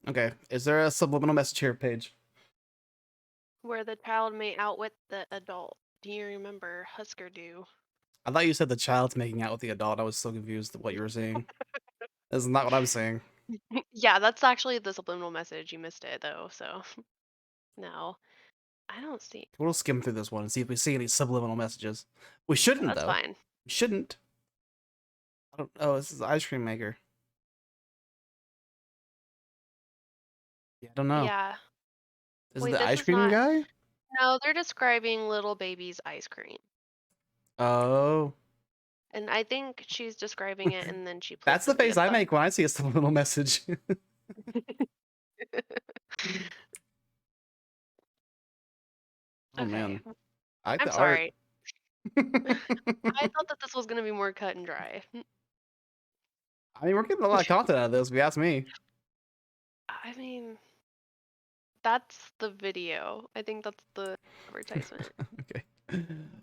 Okay. Is there a subliminal message here, Paige? Where the child may outwit the adult. Do you remember Husker Du? I thought you said the child's making out with the adult. I was so confused at what you were saying. This is not what I'm saying. Yeah, that's actually the subliminal message. You missed it though, so no. I don't see. We'll skim through this one and see if we see any subliminal messages. We shouldn't, That's though. fine. We shouldn't. I don't. Oh, this is the ice cream maker. Yeah, I don't know. Yeah. Is Wait, it the this ice is cream not- guy? No, they're describing little baby's ice cream. Oh. And I think she's describing it, and then she That's the face I make when I see a subliminal message. Oh man, Okay, I like I'm the art. sorry. I thought that this was gonna be more cut and dry. I mean, we're getting a lot of content out of this, if you ask me. I mean, that's the video. I think that's the advertisement. Okay,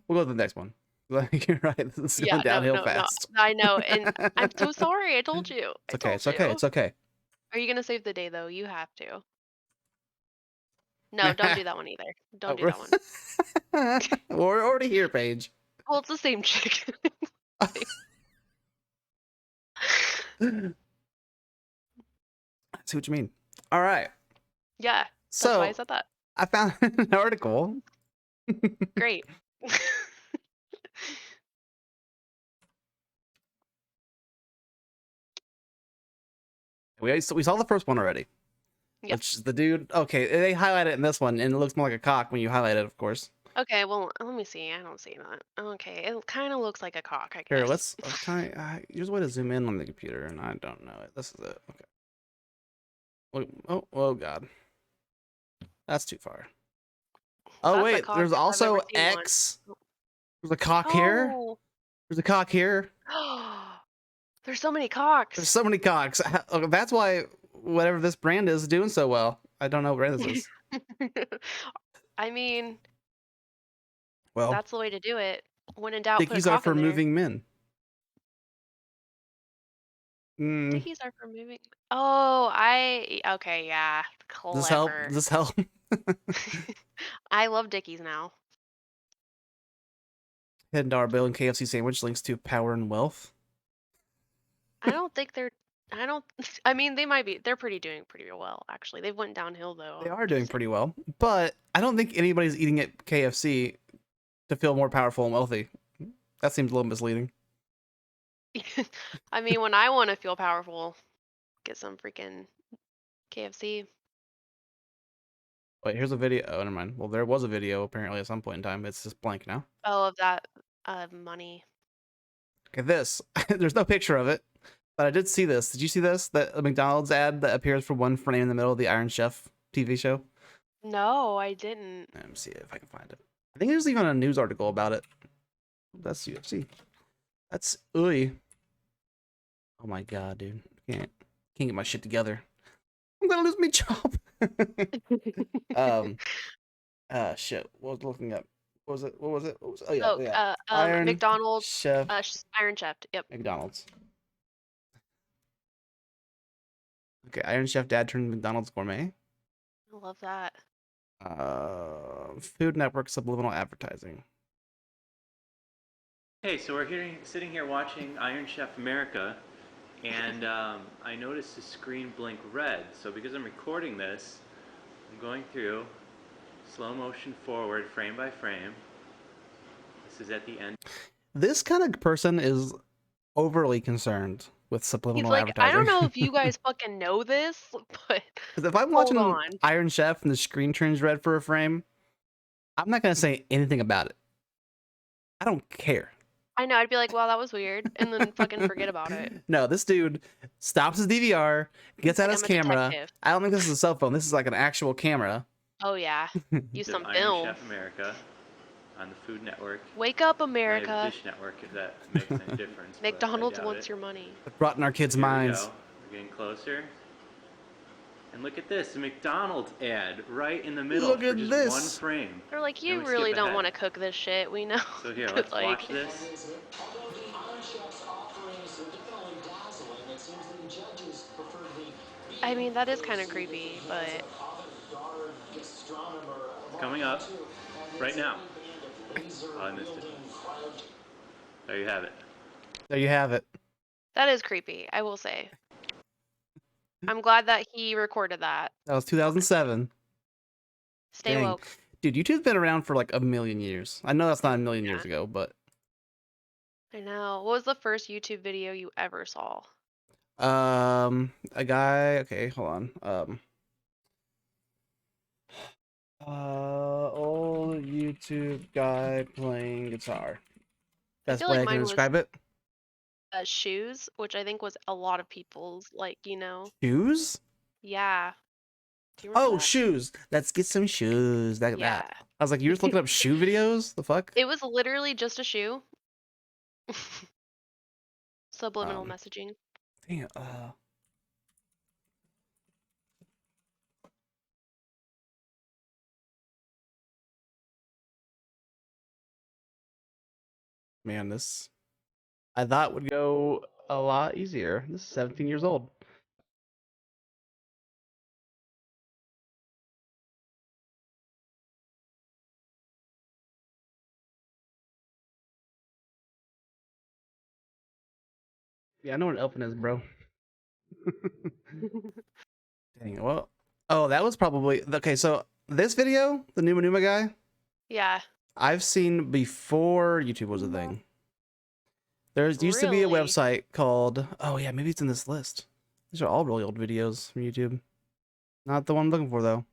we'll go to the next one. You're right. This is going Yeah, no, downhill no, no. fast. I know, and I'm so sorry. I told you. It's I okay. told It's okay. you. It's okay. Are you gonna save the day though? You have to. No, don't do that one either. Don't do that one. We're already here, Paige. Well, it's the same chick. I see what you mean. All right. Yeah, that's So why I said that. I found an article. Great. We saw the first one already. Yep. Which is the dude. Okay, they highlight it in this one, and it looks more like a cock when you highlight it, of course. Okay, well, let me see. I don't see that. Okay, it kind of looks like a cock, I Here, guess. let's try. Here's a way to zoom in on the computer, and I don't know it. This is it. Okay. Oh God. That's too far. Oh That's a wait, cock there's if I've also ever seen one. X. There's a cock here. Oh. There's a cock here. There's so many cocks. There's so many cocks. That's why whatever this brand is doing so well. I don't know what brand this is. I mean, Well, that's the way to do it. When in doubt, put a dickies are cock for in there. moving men. Dickies are for moving. Oh, okay, yeah, Does this help? clever. Does this help? I love Dickies now. $10 bill and KFC sandwich links to power and wealth. I don't think they're. I don't. I mean, they might be. They're doing pretty well, actually. They went downhill though. They are doing pretty well, but I don't think anybody's eating at KFC to feel more powerful and wealthy. That seems a little misleading. I mean, when I want to feel powerful, get some freaking KFC. Wait, here's a video. Oh, never mind. Well, there was a video apparently at some point in time. It's just blank now. Oh, of that money. Okay, this. There's no picture of it, but I did see this. Did you see this? That a McDonald's ad that appears for one frame in the middle of the Iron Chef TV show? No, I didn't. Let me see if I can find it. I think there's even a news article about it. That's UFC. That's ooey. Oh my god, dude. Can't get my shit together. I'm gonna lose my job. Shit. What was I looking up? What was it? Oh yeah, yeah. Iron McDonald's Chef. Iron Chef. Yep. McDonald's. Okay, Iron Chef Dad turned McDonald's gourmet. I love that. Food Network Subliminal Advertising. Hey, so we're sitting here watching Iron Chef America, and I noticed the screen blink red. So because I'm recording this, I'm going through slow motion forward, frame by frame. This is at the end. This kind of person is overly concerned with subliminal He's like, advertising. I don't know if you guys fucking know this, but because if I'm watching Iron Chef and the screen turns red for a frame, I'm not gonna say anything about it. I don't care. I know, I'd be like, well, that was weird, and then fucking forget about it. No, this dude stops his DVR, gets out his camera. I don't think this is a cell phone. This is like an actual camera. Oh yeah, use some Iron film. Chef America on the Food Network. Wake up, America. Dish Network, if that makes any difference. McDonald's wants your money. It brought in our kids' minds. We're getting closer. And look at this, a McDonald's ad right in the middle Look for at just this. one frame. They're like, you really don't want to cook this shit. We know. So here, let's watch this. I mean, that is kind of creepy, but It's coming up right now. Oh, I missed it. There you have it. There you have it. that is creepy, I will say. I'm glad that he recorded that. That was 2007. Stay Dang. woke. Dude, YouTube's been around for like a million years. I know that's not a million years ago, but I know. What was the first YouTube video you ever saw? a guy. Okay, hold on. Old YouTube guy playing guitar. Best feel way like I can mine was- describe it. shoes, which I think was a lot of people's, like, Shoes? yeah. Do you remember Oh, that? shoes. Let's get some shoes. That. Yeah. I was like, you're just looking up shoe videos? The fuck? It was literally just a shoe. Subliminal Um, messaging. Damn. Man, this I thought would go a lot easier. This is 17 years old. Yeah, I know what an elfin is, bro. Dang it. Well, oh, that was probably okay. So this video, the Numa Numa guy, Yeah. I've seen before YouTube was a thing. There's used to be a Really? website called, oh yeah, maybe it's in this list. These are all really old videos from YouTube. Not the one I'm looking for though.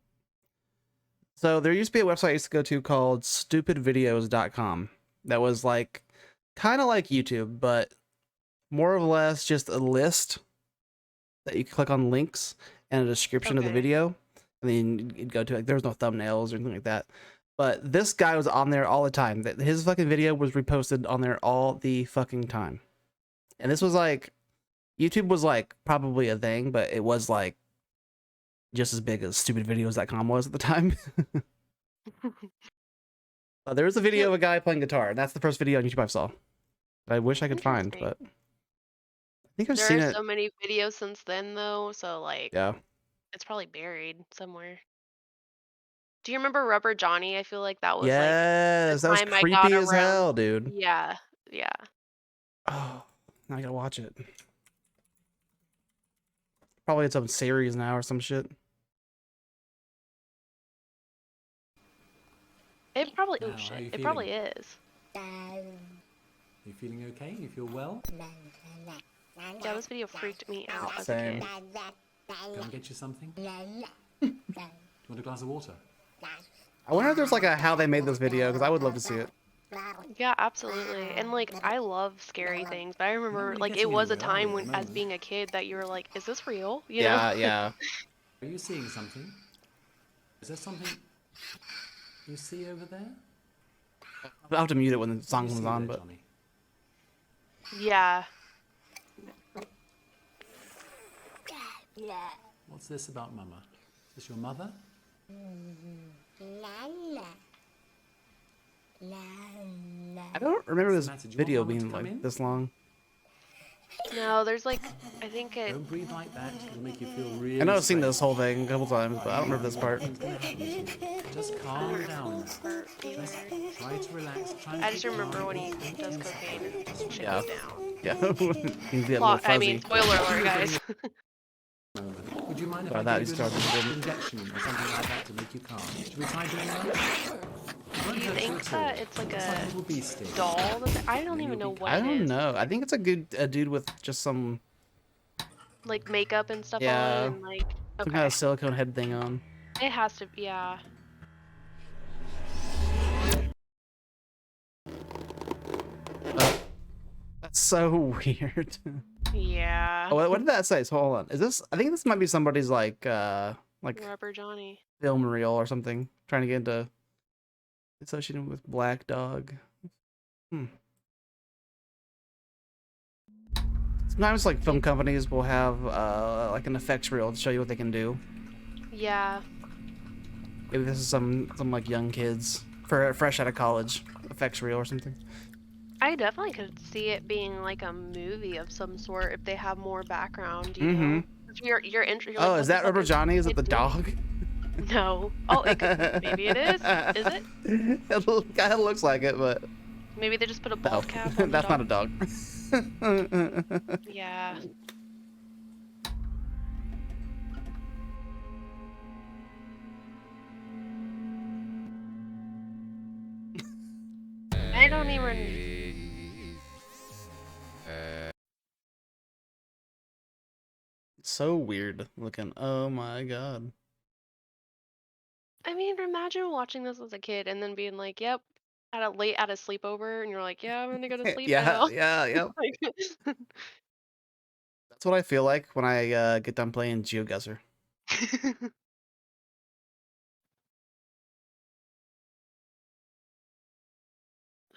So there used to be a website I used to go to called stupidvideos.com. That was like kind of like YouTube, but more or less just a list that you could click on links and a description of the Okay. video. And then you'd go to like, there was no thumbnails or anything like that. But this guy was on there all the time. His fucking video was reposted on there all the fucking time. And this was like, YouTube was like probably a thing, but it was like just as big as stupidvideos.com was at the time. There was a video of a guy playing guitar, and that's the first video on YouTube I saw. That I wish I could find, Interesting. but I think I've There seen are it. so many videos since then, though, so like Yeah. it's probably buried somewhere. Do you remember Rubber Johnny? I feel like that was like Yes, the that was time I got creepy as around. hell, dude. Yeah, yeah. Oh, now I gotta watch it. Probably it's some series now or some shit. It probably Now, oh how are shit. you It probably feeling? is. You feeling okay? You feel well? Yeah, this video freaked me out as a Same. kid. Go and get you something? Do you want a glass of water? I wonder if there's like a how they made this video, because I would love to see it. Yeah, absolutely. And like I love scary things, but I remember really like it getting was a anywhere, are we, time at when the as moment? being a kid that you were like, is this real? You Yeah, know? yeah. Are you seeing something? Is there something you see over there? I'll have to mute it when the What song do you comes see on, there, but Johnny? Yeah. What's this about Mama? Is this your mother? I don't remember this Samantha, do you want video Mama to being come like in? this long. No, there's like I think it Don't breathe like that. It'll make you feel really I know I've seen strange. this whole thing a couple times, but I don't remember this part. Nothing's gonna happen to you. Just calm down. or either. Just try to relax. Try and I just keep remember calm. when he does cocaine and shit Yeah. goes down. Yeah, you get a little Plot, I fuzzy. mean, spoiler alert, guys. Moment. Would you mind if Sorry, I that gave you started an to- injection or something like that to make you calm? Should we try doing that? Do you think that it's like It's like a a little bee stick. doll? I don't even know what I it don't is. know. I think it's a dude with just some Like makeup and stuff Yeah. on, and like some okay, kind of silicone head thing on. it has to. Yeah. That's so weird. Yeah. Oh, what did that say? So hold on. Is this? I think this might be somebody's like Rubber Johnny. film reel or something. Trying to get into associated with Black Dog. Sometimes like film companies will have like an effects reel to show you what they can do. Yeah. Maybe this is some like young kids for fresh out of college effects reel or something. I definitely could see it being like a movie of some sort if they have more background, you Mhm. know. 'Cause You're interested. Oh, is that Rubber Johnny? Is it the dog? No. Oh, it could, maybe it is. Is it? It kind of looks like it, but Maybe they just put a no, bald cap on the that's not a dog. dog. Yeah. I don't even. So weird looking. Oh my god. I mean, imagine watching this as a kid and then being like, "Yep, at a sleepover, and you're like, yeah, I'm gonna go to sleep Yeah, now. yeah, yep. Like, That's what I feel like when I get done playing GeoGuessr.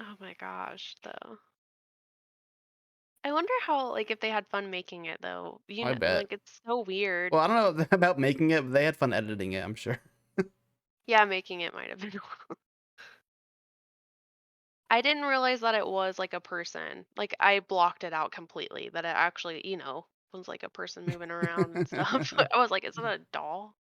oh my gosh, though. I wonder how, like, if they had fun making it though. You I know, bet. like it's so weird. Well, I don't know about making it, but they had fun editing it, I'm sure. Yeah, making it might have been. I didn't realize that it was like a person. Like I blocked it out completely. That it actually, was like a person moving around and stuff. I was like, is it a doll?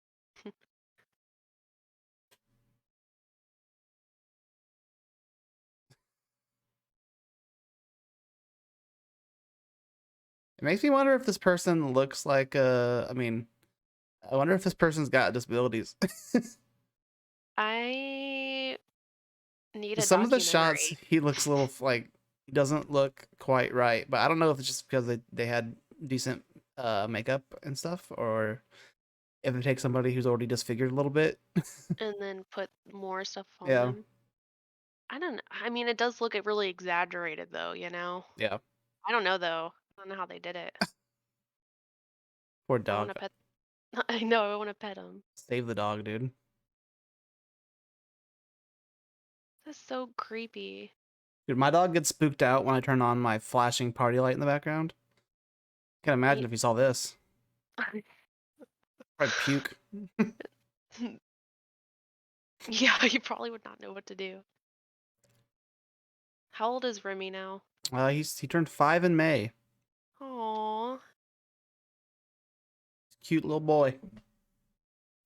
It makes me wonder if this person looks like I mean, I wonder if this person's got disabilities. I need a Some of the shots, documentary. he looks a little like he doesn't look quite right, but I don't know if it's just because they had decent makeup and stuff, or if they take somebody who's already disfigured a little bit. And then put more stuff on Yeah, them. I don't know. I mean, it does look really exaggerated though, yeah. I don't know though. I don't know how they did it. Poor I want dog. to pet. I know, I want to pet him. Save the dog, dude. That's so creepy. Dude, my dog gets spooked out when I turn on my flashing party light in the background. Can't imagine if you saw this. I'd puke. Yeah, you probably would not know what to do. How old is Remy now? He turned 5 in May. Aww. Cute little boy.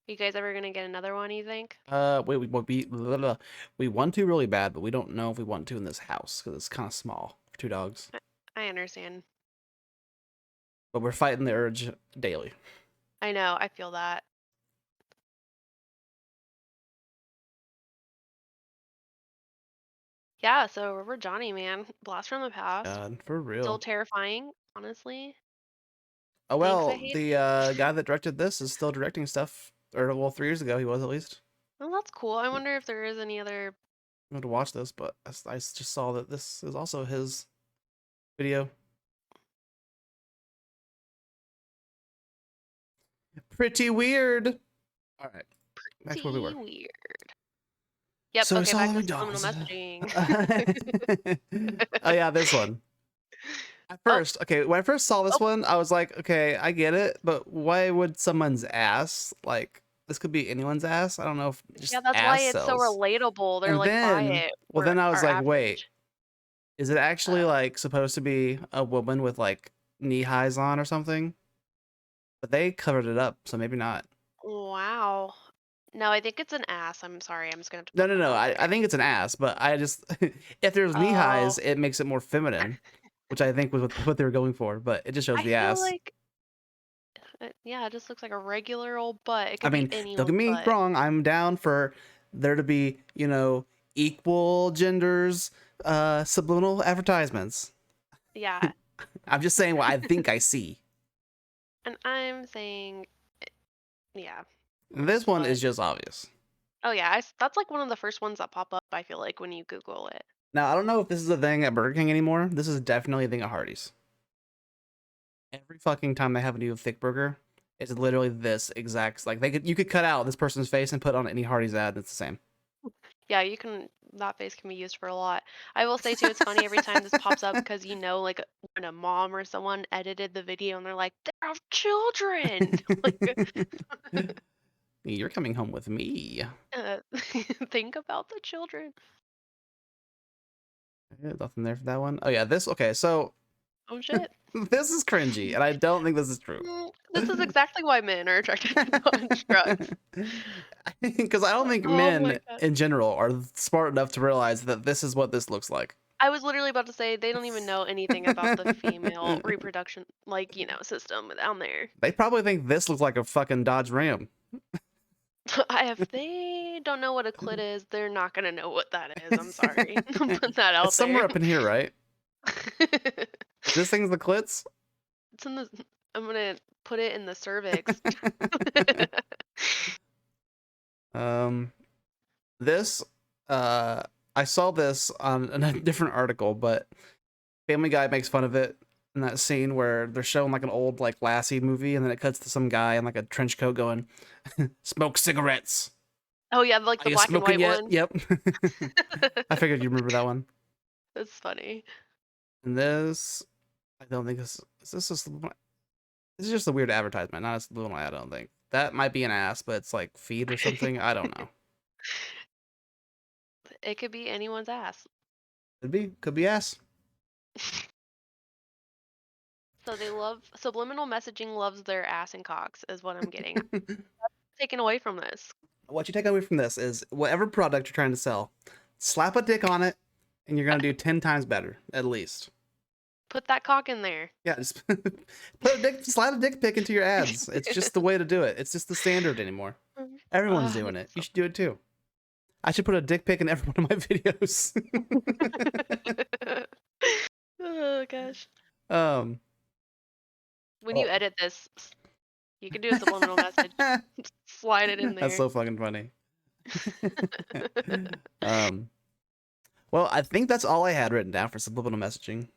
You guys ever gonna get another one, you think? We want to really bad, but we don't know if we want to in this house because it's kind of small for 2 dogs. I understand. But we're fighting the urge daily. I know, I feel that. Yeah, so River Johnny, man. Blast from the past. God, for real. Still terrifying, honestly. Oh Thanks, I well, hate the guy that directed this is still directing stuff. Or well, 3 years ago he was at least. Well, that's cool. I wonder if there is any other. I'm going to watch this, but I just saw that this is also his video. Pretty weird. All right, back to where we were. Weird. Yep, So I okay, saw back the to subliminal dogs. messaging. Oh yeah, this one. At first, okay, when I first saw this one, I was like, okay, I get it, but why would someone's ass, like, this could be anyone's ass? I don't know if just Yeah, that's why ass it's so sells. relatable. They're And like, buy then, it. well, We're then I was our like, wait, average. is it actually like supposed to be a woman with like knee highs on or something? But they covered it up, so maybe not. Wow. No, I think it's an ass. I'm sorry. I'm just gonna have to No, put no, that no. out I there. think it's an ass, but I just if there's knee Oh, highs, it makes it more feminine, which I think was what they were going for. But it just shows I the feel ass. like, yeah, it just looks like a regular old butt. It I could be mean, don't get anyone's me butt. wrong. I'm down for there to be, equal genders, subliminal advertisements. Yeah, I'm just saying what I think I see. and I'm saying, yeah. This one But is just obvious. oh yeah, that's like one of the first ones that pop up. I feel like when you Google it. Now, I don't know if this is a thing at Burger King anymore. This is definitely a thing at Hardee's. Every fucking time they have a new thick burger, it's literally this exact, like you could cut out this person's face and put on any Hardee's ad. It's the same. Yeah, you can. That face can be used for a lot. I will say too, it's funny every time this pops up because like when a mom or someone edited the video and they're like, "There are children." Like, You're coming home with me. think about the children. Yeah, nothing there for that one. Oh yeah, this okay. So Oh shit. this is cringy, and I don't think this is true. This is exactly why men are attracted to punch drugs. Because I don't think Oh my men God. in general are smart enough to realize that this is what this looks like. I was literally about to say they don't even know anything about the female reproduction, system down there. They probably think this looks like a fucking Dodge Ram. If they don't know what a clit is, they're not gonna know what that is. I'm sorry. I'll put that out It's somewhere there. up in here, right? This thing's the clits? It's in the. I'm gonna put it in the cervix. This I saw this on a different article, but Family Guy makes fun of it in that scene where they're showing like an old like Lassie movie, and then it cuts to some guy in like a trench coat going, "Smoke cigarettes. Oh yeah, like Are the you black and smoking white yet?" one. Yep. I figured you remember that one. That's funny. And this, I don't think this is this just this is just a weird advertisement, not a Subliminal ad. I don't think that might be an ass, but it's like feed or something. I don't know. It could be anyone's ass. Could be ass. So they love subliminal messaging loves their ass and cocks is what I'm getting. Taken away from this. What you take away from this is whatever product you're trying to sell, slap a dick on it, and you're gonna do 10 times better at least. Put that cock in there. Yeah, just slide a dick pic into your ads. It's just the way to do it. It's just the standard anymore. Everyone's doing it. You should do it too. I should put a dick pic in every one of my videos. Oh gosh. um. When you edit this, you can do a subliminal message. Slide it in there. That's so fucking funny. Well, I think that's all I had written down for subliminal messaging.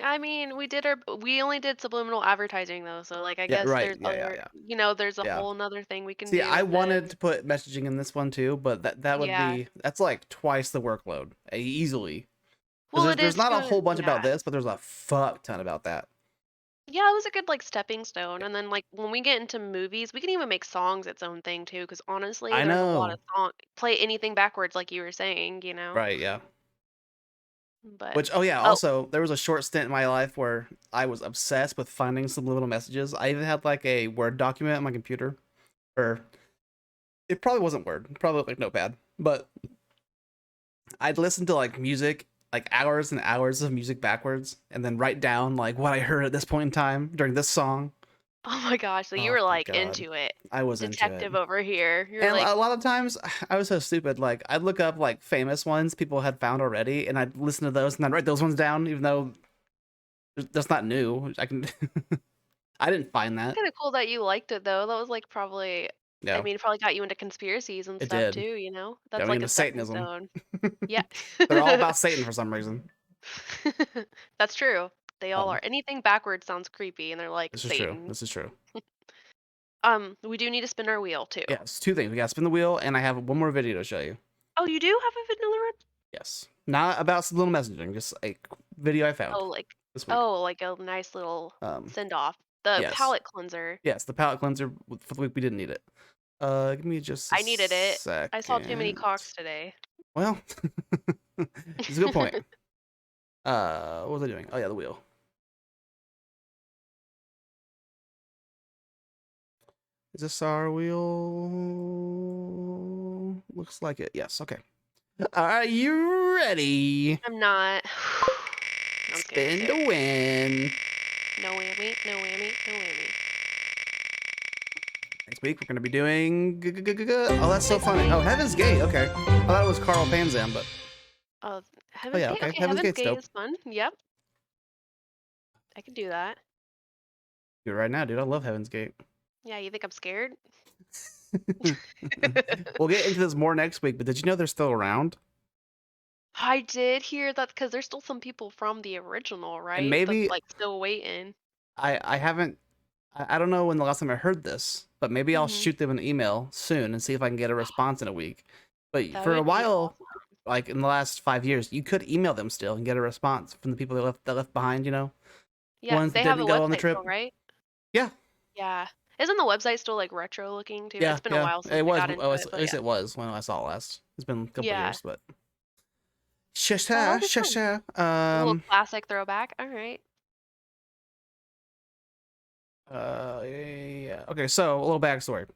I mean, we only did subliminal advertising though, so like I guess right. there's Yeah, other, yeah. you know, there's a Yeah. whole nother thing we can See, do. I with wanted it. to put messaging in this one too, but that would Yeah. that's like twice the workload easily. Well, There's not a good, whole bunch about yeah. this, but there's a fuck ton about that. Yeah, it was a good like stepping stone, and then like when we get into movies, we can even make songs its own thing too. Because honestly, I there's a lot know. of play anything backwards, like you were saying, you know. Right, yeah. But Which, oh yeah, also, there was a short stint in my life where I was obsessed with finding subliminal messages. I even had like a Word document on my computer, or it probably wasn't Word, probably like Notepad, but I'd listen to like music, like hours and hours of music backwards, and then write down like what I heard at this point in time during this song. oh my gosh, so you Oh were my like God. into it. I was Detective into it. over here. You're And like, a lot of times I was so stupid. Like I'd look up like famous ones people had found already, and I'd listen to those and I'd write those ones down, even though that's not new. I can. I didn't find that. kind of cool that you liked it though. That was like probably. Yeah, I mean, it probably got you into conspiracies and it stuff did. too. You know, Got that's me like into a stepping Satanism. stone. Yeah. They're all about Satan for some reason. That's true. They all are. Anything backwards sounds creepy, and they're like This is true. Satan. This is true. We do need to spin our wheel too. Yes, two things. We got to spin the wheel, and I have one more video to show you. Oh, you do have a vanilla red? Yes, not about subliminal messaging, just a video I found Oh, like this week. like a nice little send off. The yes. palette cleanser. Yes, the palette cleanser for the week we didn't need it. Give me just a I needed it. second. I saw too many cocks today. Well, it's a good point. What was I doing? Oh yeah, the wheel. Is this our wheel? Looks like it. Yes. Okay. Are you ready? I'm not. I'm Spin scared. to win. No whammy, no whammy, no whammy. Next week we're gonna be doing. Oh, that's so funny. Oh, Heaven's Gate. Okay. I thought it was Carl Panzam, but Oh, Heaven's yeah, Gate. okay. Okay, Heaven's Heaven's Gate's Gate dope. is fun. Yep. I can do that. do it right now, dude. I love Heaven's Gate. Yeah, you think I'm scared? We'll get into this more next week, but did you know they're still around? I did hear that because there's still some people from the original, right? maybe- That's like still waiting. I haven't. I don't know when the last time I heard this, but maybe I'll Mhm. shoot them an email soon and see if I can get a response in a week. But That for a would be while, awesome. like in the last 5 years, you could email them still and get a response from the people that left behind. You know? Yeah, ones that they have a didn't go on the website trip. still, right? Yeah. Yeah. Isn't the website still like retro looking too? Yeah, It's been yeah. a while since It I was. got into Oh, it, at but least yeah. it was when I saw it last. It's been a couple Yeah. years, but. Well, that'll be fun. Shasha. A little classic throwback. All right. Yeah. Okay, so a little backstory.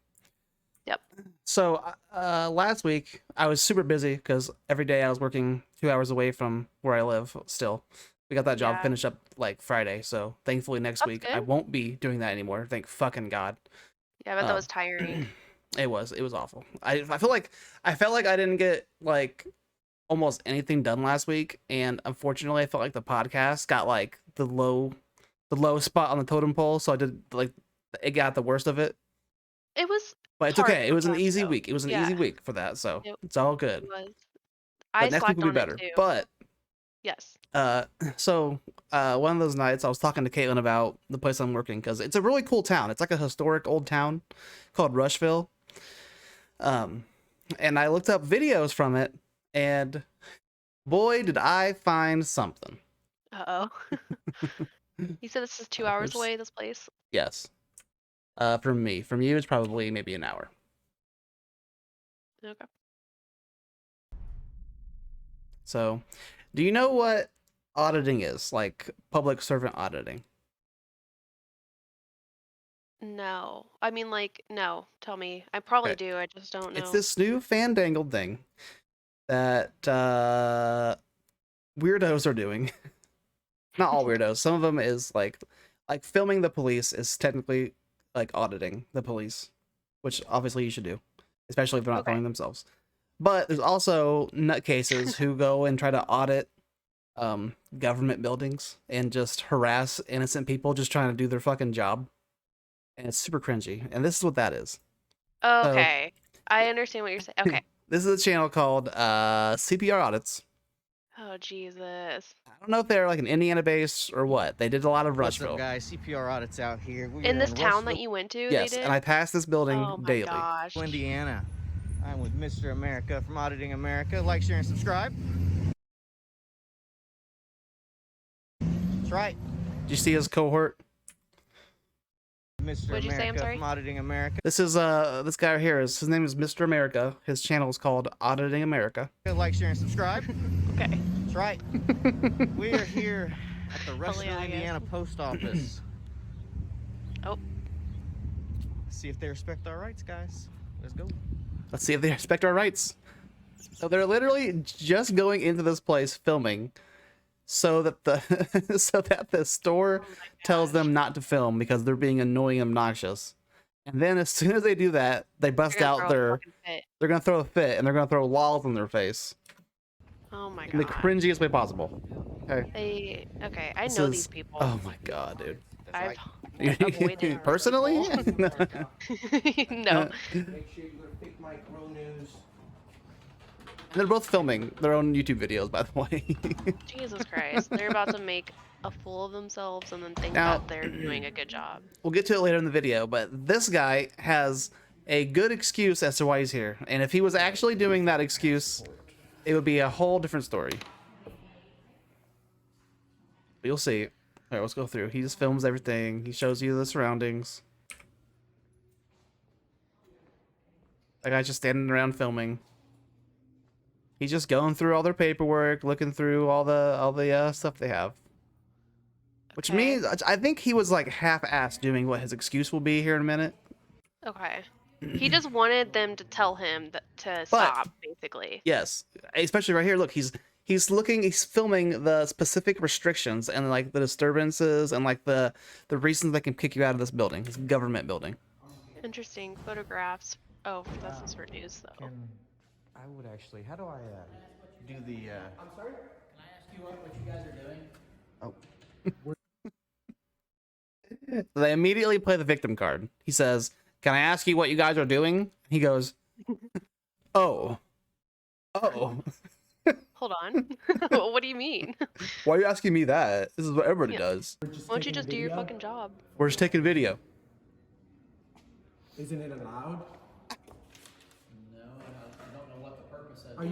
Yep. So last week I was super busy because every day I was working 2 hours away from where I live. Still, we got that job Yeah. finished up like Friday. So thankfully next That's week I good. won't be doing that anymore. Thank fucking God. Yeah, I bet that was tiring. It was awful. I felt like I didn't get like almost anything done last week, and unfortunately I felt like the podcast got like the low spot on the totem pole, so I did like it got the worst of it. It was But it's hard okay. It was an sometimes, easy though. week. It was an Yeah. easy week for that, so It- it's all It good. was. I next week slacked will be on better. it too. But Yes. so one of those nights I was talking to Caitlin about the place I'm working because it's a really cool town. It's like a historic old town called Rushville. And I looked up videos from it, and boy, did I find something. Uh-oh. You said this is 2 hours away, this place? Yes. From me. From you, it's probably maybe an hour. Okay. So, do you know what auditing is? Like public servant auditing? No. I mean, like, no. Tell me. I probably Okay. do. I just don't know. It's this new fandangled thing that weirdos are doing. Not all weirdos. Some of them is like filming the police is technically like auditing the police, which obviously you should do, especially if they're not Okay. filming themselves. But there's also nutcases who go and try to audit government buildings and just harass innocent people just trying to do their fucking job. And it's super cringy. And this is what that is. Okay. I understand what you're saying. Okay. This is a channel called CPR Audits. Oh, Jesus. I don't know if they're like an Indiana base or what. They did a lot of What's Rushville. up, guys? CPR Audits out here. We In are this town that Rushville, you went to, Yes, they did? and I pass this building Oh my daily. gosh. Indiana. I'm with Mr. America from Auditing America. Like, share, and subscribe. That's right. Did you see his cohort? Mr. What'd you say? I'm America sorry? from Auditing America. This is this guy right here. His name is Mr. America. His channel is called Auditing America. Like, share, and subscribe. Okay. That's right. We are here at the Rushville, yeah, I guess. Indiana post office. Oh. See if they respect our rights, guys. Let's go. Let's see if they respect our rights. So they're literally just going into this place filming so that the store tells them not to film because they're being annoying and obnoxious. And then as soon as they do that, they bust They're gonna out throw a their fucking fit. they're gonna throw a fit and they're gonna throw walls in their face Oh my in the god. cringiest way possible. Okay. Okay, I This know is- these people. Oh my god, dude. I've avoided Personally? no. Make sure you go to Fake Mike Row News. They're both filming their own YouTube videos, by the way. Jesus Christ. They're about to make a fool of themselves and then think Now- that they're doing a good job. We'll get to it later in the video, but this guy has a good excuse as to why he's here. And if he was actually doing that excuse, it would be a whole different story. But you'll see. All right, let's go through. He just films everything. He shows you the surroundings. That guy's just standing around filming. He's just going through all their paperwork, looking through all the stuff they have. Which Okay. means I think he was like half-assed doing what his excuse will be here in a minute. Okay. He just wanted them to tell him to stop, basically. Yes, especially right here. Look, he's filming the specific restrictions and like the disturbances and like the reasons they can kick you out of this building, this government building. Interesting photographs. Oh, this is for news though. I would actually. How do I do the? I'm sorry? Can I ask you what you guys are doing? Oh. They immediately play the victim card. He says, "Can I ask you what you guys are doing?" He goes, "Oh, oh." Hold on. What do you mean? Why are you asking me that? This is what everybody Yeah. does. Why don't you just do your fucking job? We're just taking video. Isn't it allowed? No, I don't know what the purpose of Are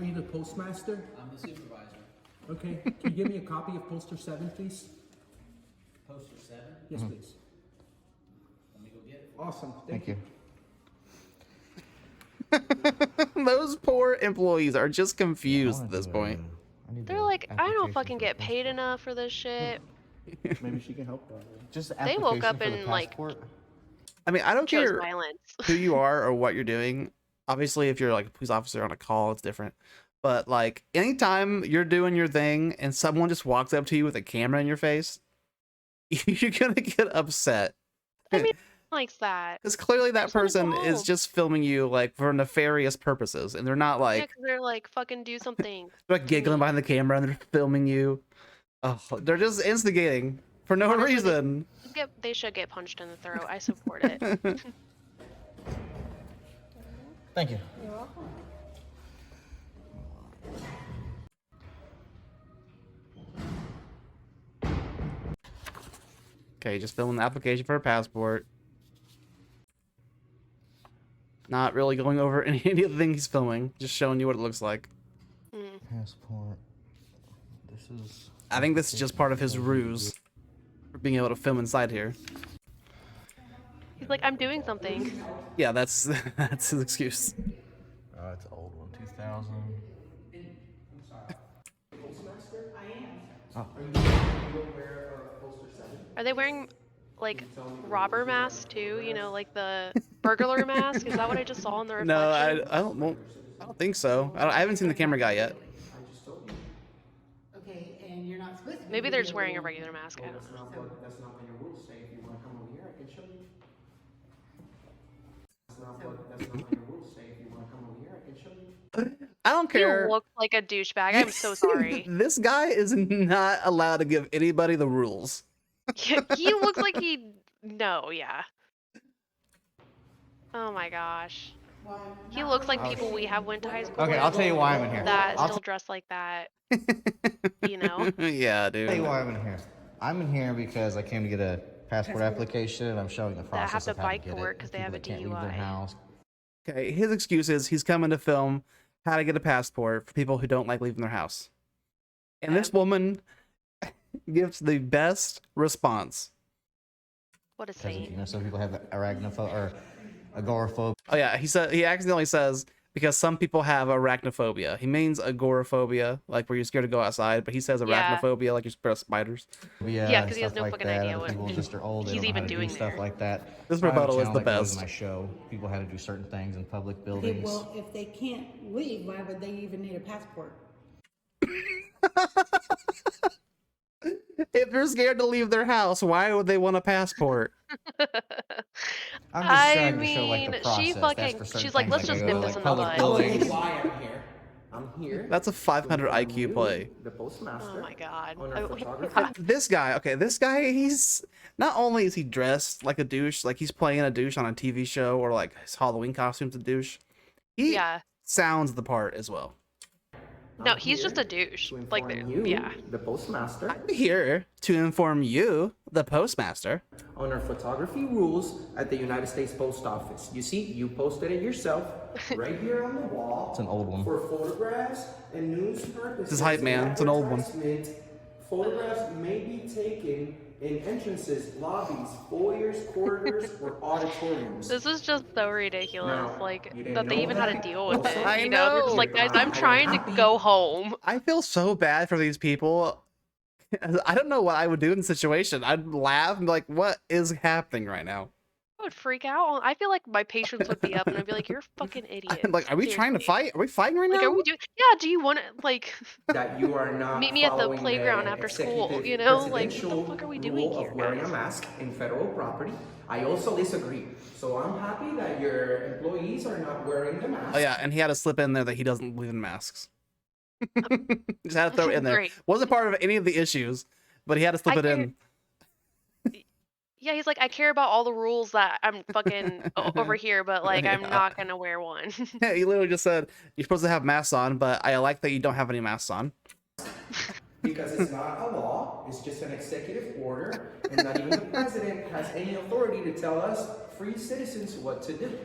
you the postmaster? I'm the supervisor. Okay, can you give me a copy of poster 7, please? Poster 7. Yes, please. Let me go get it. Awesome, Thank you. Those poor employees are just confused at this point. They're like, I don't fucking get paid enough for this shit. Maybe she can help. Just the They woke application up for the and, like, passport. I mean, I don't Choose care violence. who you are or what you're doing. Obviously, if you're like a police officer on a call, it's different. But like anytime you're doing your thing and someone just walks up to you with a camera in your face, you're gonna get upset. I mean, likes that. Because clearly that There's no person is involved. just filming you like for nefarious purposes, and they're not like Yeah, 'cause they're like, fucking do something. they're like giggling behind the camera and they're filming you. Oh, they're just instigating for no Honestly, reason. They should get punched in the throat. I support it. Thank you. Okay, just filling the application for a passport. Not really going over any of the things he's filming, just showing you what it looks like. Passport. This is. I think this is just part of his ruse for being able to film inside here. He's like, I'm doing something. Yeah, that's that's his excuse. It's an old one, 2000. Are they wearing like robber masks too? You know, like the burglar mask? Is that what I just saw in the reflection? No, I don't. Well, I don't think so. I haven't seen the camera guy yet. Okay, and you're not supposed to be. Maybe they're just wearing a regular mask. I don't know. That's not what your rules say. If you want to come over here, I can show you. That's not what your rules say. If you want to come over here, I can show you. I don't care. You look like a douchebag. I'm so sorry. This guy is not allowed to give anybody the rules. He looks like he. No, yeah. Oh my gosh. He looks like people we have went to high school. Okay, with I'll tell you why I'm in here. That still dress like that. You know? Yeah, dude. I'll tell you why I'm in here. I'm in here because I came to get a passport application, and I'm showing the That have process to of how to bike get to it. work 'cause they People have a that can't leave their DUI. house. Okay, his excuse is he's coming to film how to get a passport for people who don't like leaving their house. And this woman gives the best response. What a Because, saint. you know, some people have arachnophobia or agoraphobia. Oh yeah, he accidentally says because some people have arachnophobia. He means agoraphobia, like where you're scared to go outside, but he says Yeah. arachnophobia, like you're scared of spiders. Yeah, 'cause he has stuff no like fucking that, idea and what people just are old. They he's don't know how even to do doing stuff there. like that. This So I have a rebuttal is channel the that goes best. in my show people how to do certain things in public Okay, buildings. well, if they can't leave, why would they even need a passport? If they're scared to leave their house, why would they want a passport? I'm just I trying to show like the mean, process. she That's fucking. for certain She's like, things, let's I just go nip to, this like, in the public bud. buildings. Why I'm here? I'm here. That's a 500 to IQ inform play. you, the postmaster. Oh my god. on our Oh, photography. This guy, he's not only is he dressed like a douche, like he's playing a douche on a TV show or like his Halloween costume's a douche. He Yeah. sounds the part as well. No, I'm he's just here a douche. to Like, inform you, yeah. the postmaster, I'm here to inform you, the postmaster. on our photography rules at the United States Post Office. You see, you posted it yourself right here on the wall. It's an old one. For photographs and news purposes. This is hype, man. It's an old one. advertisement, Photographs may be taken in entrances, lobbies, foyers, corridors, or auditoriums. This is just so ridiculous. Now, Like, you didn't that they know even had to that? deal with it. I You know? They're just know. like, guys, I'm I'm trying to happy. go home. I feel so bad for these people. I don't know what I would do in the situation. I'd laugh and be like, what is happening right now? I would freak out. I feel like my patience would be up, and I'd be like, "You're a fucking idiot." I'm like, are we trying to Seriously. fight? Are we fighting right Like, now? are we doing? Yeah. Do you want to like That you are not meet me at the following playground the after school? executive You know, like, what the presidential fuck are we rule doing of here, wearing guys? a mask in federal property. I also disagree. So I'm happy that your employees are not wearing the mask. Oh yeah, and he had to slip in there that he doesn't believe in masks. Just had to throw it in there. Great. Wasn't part of any of the issues, but he had to slip I it in. Yeah, he's like, I care about all the rules that I'm fucking over here, but like, I'm Yeah. not gonna wear one. Yeah, he literally just said, you're supposed to have masks on, but I like that you don't have any masks on. Because it's not a law, it's just an executive order, and not even the president has any authority to tell us free citizens what to do.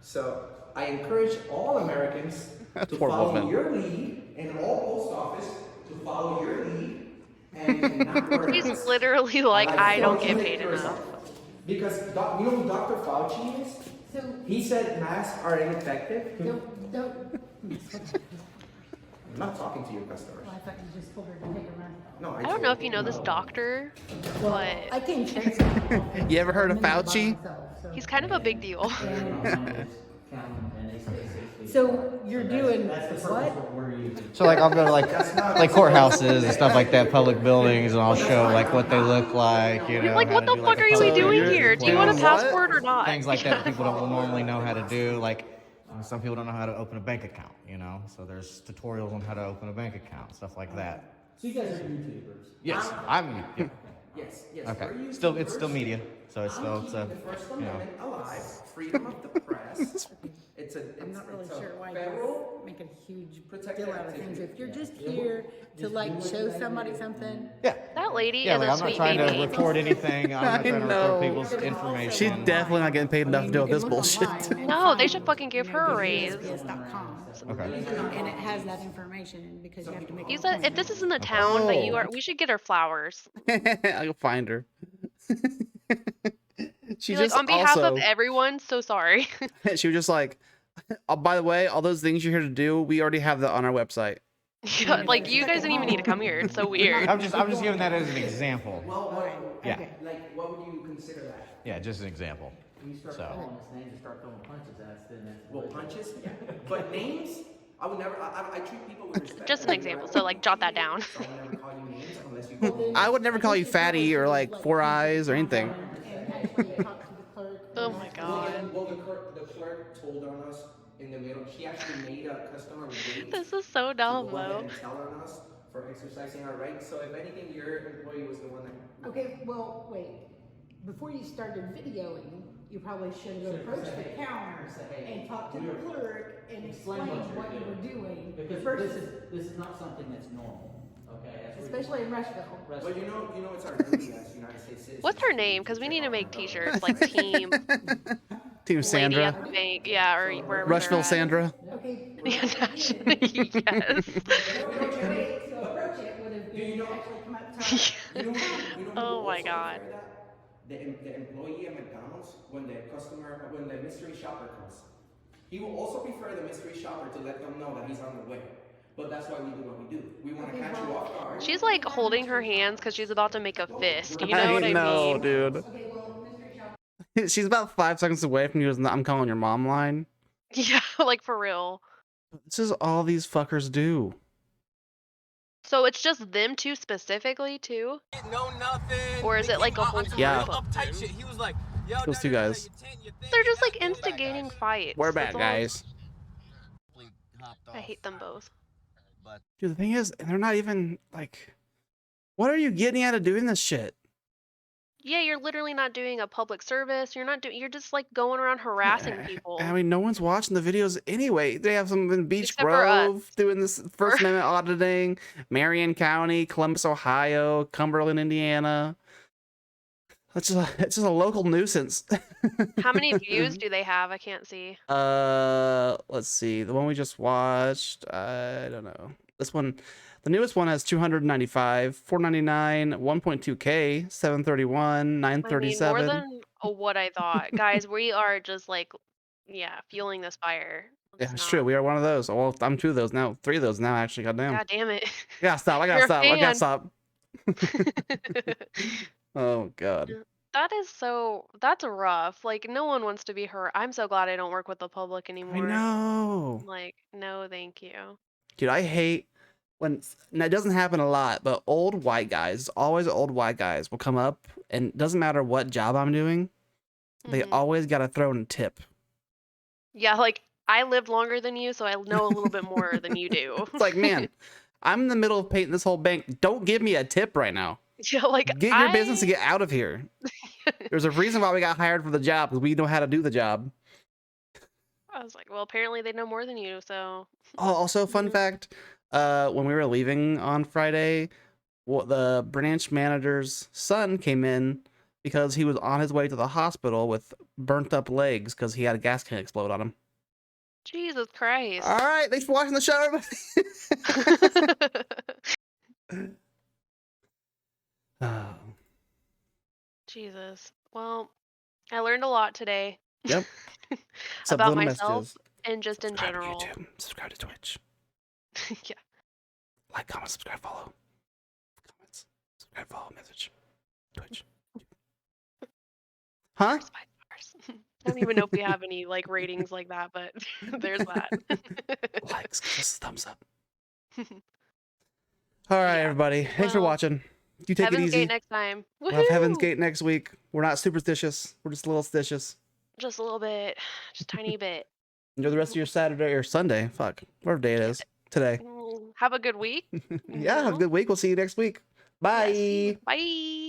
So I encourage all Americans to Poor follow woman. your lead, and all post office to follow your lead, and not wear a He's mask. literally like, I don't get paid Fauci enough. Because you know who Dr. Fauci is? So, He said masks are ineffective. don't. I'm not talking to your customers. I thought you just told her to take her mask off. No, I don't know if you know this doctor, Well, but I came to You ever heard of Fauci? he's kind of a big deal. So you're doing what? So like I'll go to like courthouses and stuff like that, public buildings, and I'll show like what they look like. You know, You're like, how what to the do, fuck like, a are you public doing you're here? Do you want a doing what? passport or not? things like that people don't normally know how to do. Like some people don't know how to open a bank account. You know, so there's tutorials on how to open a bank account, stuff like that. So you guys are YouTubers. Yes, I'm. Yeah. Yes, yes. Okay. we're Still, it's YouTubers. still media. So it's still, it's keeping a, the First you know. Amendment alive, freedom of the press. I'm not really it's a sure why federal you're making a huge protected deal out of things. activity. If you're just here to like show somebody something, Yeah. That lady Yeah, is like a I'm not sweet trying to baby. record anything. I'm not I trying to know. record people's She's information. definitely not getting paid enough to deal with this bullshit. No, they should fucking give her a raise. USPS.com. Okay. And it has that information because you have to make You an said if appointment. this is in the town that you Oh. are, we should get her flowers. I'll go find her. She Be like, just on behalf of also, everyone, so sorry. she was just like, oh, by the way, all those things you're here to do, we already have that on our website. Yeah, like you guys didn't even need to come here. It's so weird. I'm just giving that as an example. Yeah. Okay. Like, what would you consider that? Yeah, just an example. When you start So. calling us names and start throwing punches at us, then that's Well, punches? Yeah. But names? I would never, I treat people with respect. Just an example, so like jot that down. So I would never call you names unless you call me. I would never call you fatty or like 4 eyes or anything. And actually talk to the clerk. Oh my god. Well, the clerk told on us in the middle. She actually made a customer wait. This is so dumb, to go ahead though. and tell on us for exercising our rights. So if anything, your employee was the one that. Okay, well, wait. Before you started videoing, you probably should have approached the counter and talked to the clerk and explained what you were doing. because versus, this is not something that's normal. Okay, that's especially in Rushville. But you know, it's our duty as United States citizens. What's her name? Because we need to make T-shirts like Team Team Lady Sandra. at the Bank, yeah, or wherever. Rushville Sandra. Okay. Yeah, yes. So approach it would have been actually come up to Oh my god. The employee at McDonald's, when the mystery shopper comes, he will also prefer the mystery shopper to let them know that he's on the way. But that's why we do what we do. We want to catch you off guard. She's like holding her hands because she's about to make a fist. You know what I know, mean? dude. Okay, well, mystery shopper. She's about 5 seconds away from using the I'm calling your mom line. Yeah, like for real. This is all these fuckers do. So it's just them two specifically too? No, nothing. Or is it like a whole group Yeah. of them? Shit. He was like, yo, Those two guys. They're just like instigating fights. We're back, That's all. guys. I hate them both. Dude, the thing is, they're not even like, what are you getting out of doing this shit? Yeah, you're literally not doing a public service. You're not doing. You're just like going around harassing people. I mean, no one's watching the videos anyway. They have some in Beach Except for us. Grove doing this First Amendment auditing, Marion County, Columbus, Ohio, Cumberland, Indiana. It's just a local nuisance. How many views do they have? I can't see. Let's see. The one we just watched, I don't know. This one, the newest one has 295, 499, 1.2K, 731, 937. I mean, more than what I thought. Guys, we are just like, yeah, fueling this fire. Yeah, it's true. We are one of those. Well, I'm 2 of those now. 3 of those now, actually. Goddamn. God damn it. I gotta stop. I gotta You're a stop. I gotta fan. stop. Oh, God. That's rough. Like, no one wants to be hurt. I'm so glad I don't work with the public anymore. I know. Like, no, thank you. Dude, I hate when, and it doesn't happen a lot, but old white guys, always old white guys will come up, and it doesn't matter what job I'm doing, they always gotta throw in a tip. Yeah, like, I lived longer than you, so I know a little bit more than you do. It's like, man, I'm in the middle of painting this whole bank. Don't give me a tip right now. Yeah, like, Get your business to get out of here. There's a reason why we got hired for the job, because we know how to do the job. I was like, well, apparently they know more than you, so. Oh, also, fun fact, when we were leaving on Friday, the branch manager's son came in because he was on his way to the hospital with burnt up legs because he had a gas can explode on him. Jesus Christ. All right, thanks for watching the show, everybody. Oh. Jesus. Well, I learned a lot today. Yep. About Subliminal myself messages. and just in Subscribe to general. YouTube. Subscribe to Twitch. Yeah. Like, comment, subscribe, follow. Comments. Subscribe, follow, message. Twitch. Huh? I don't even know if we have any like ratings like that, but there's that. Likes, give us a thumbs up. All right, everybody. Thanks for watching. You take Heaven's it easy. Gate next time. We'll have Heaven's Woohoo! Gate next week. We're not superstitious. We're just a little stitious. Just a little bit. Just a tiny bit. Enjoy the rest of your Saturday or Sunday. Fuck. Whatever day it is. Today. Have a good week. Yeah, have a good week. We'll see you next week. Bye. Bye.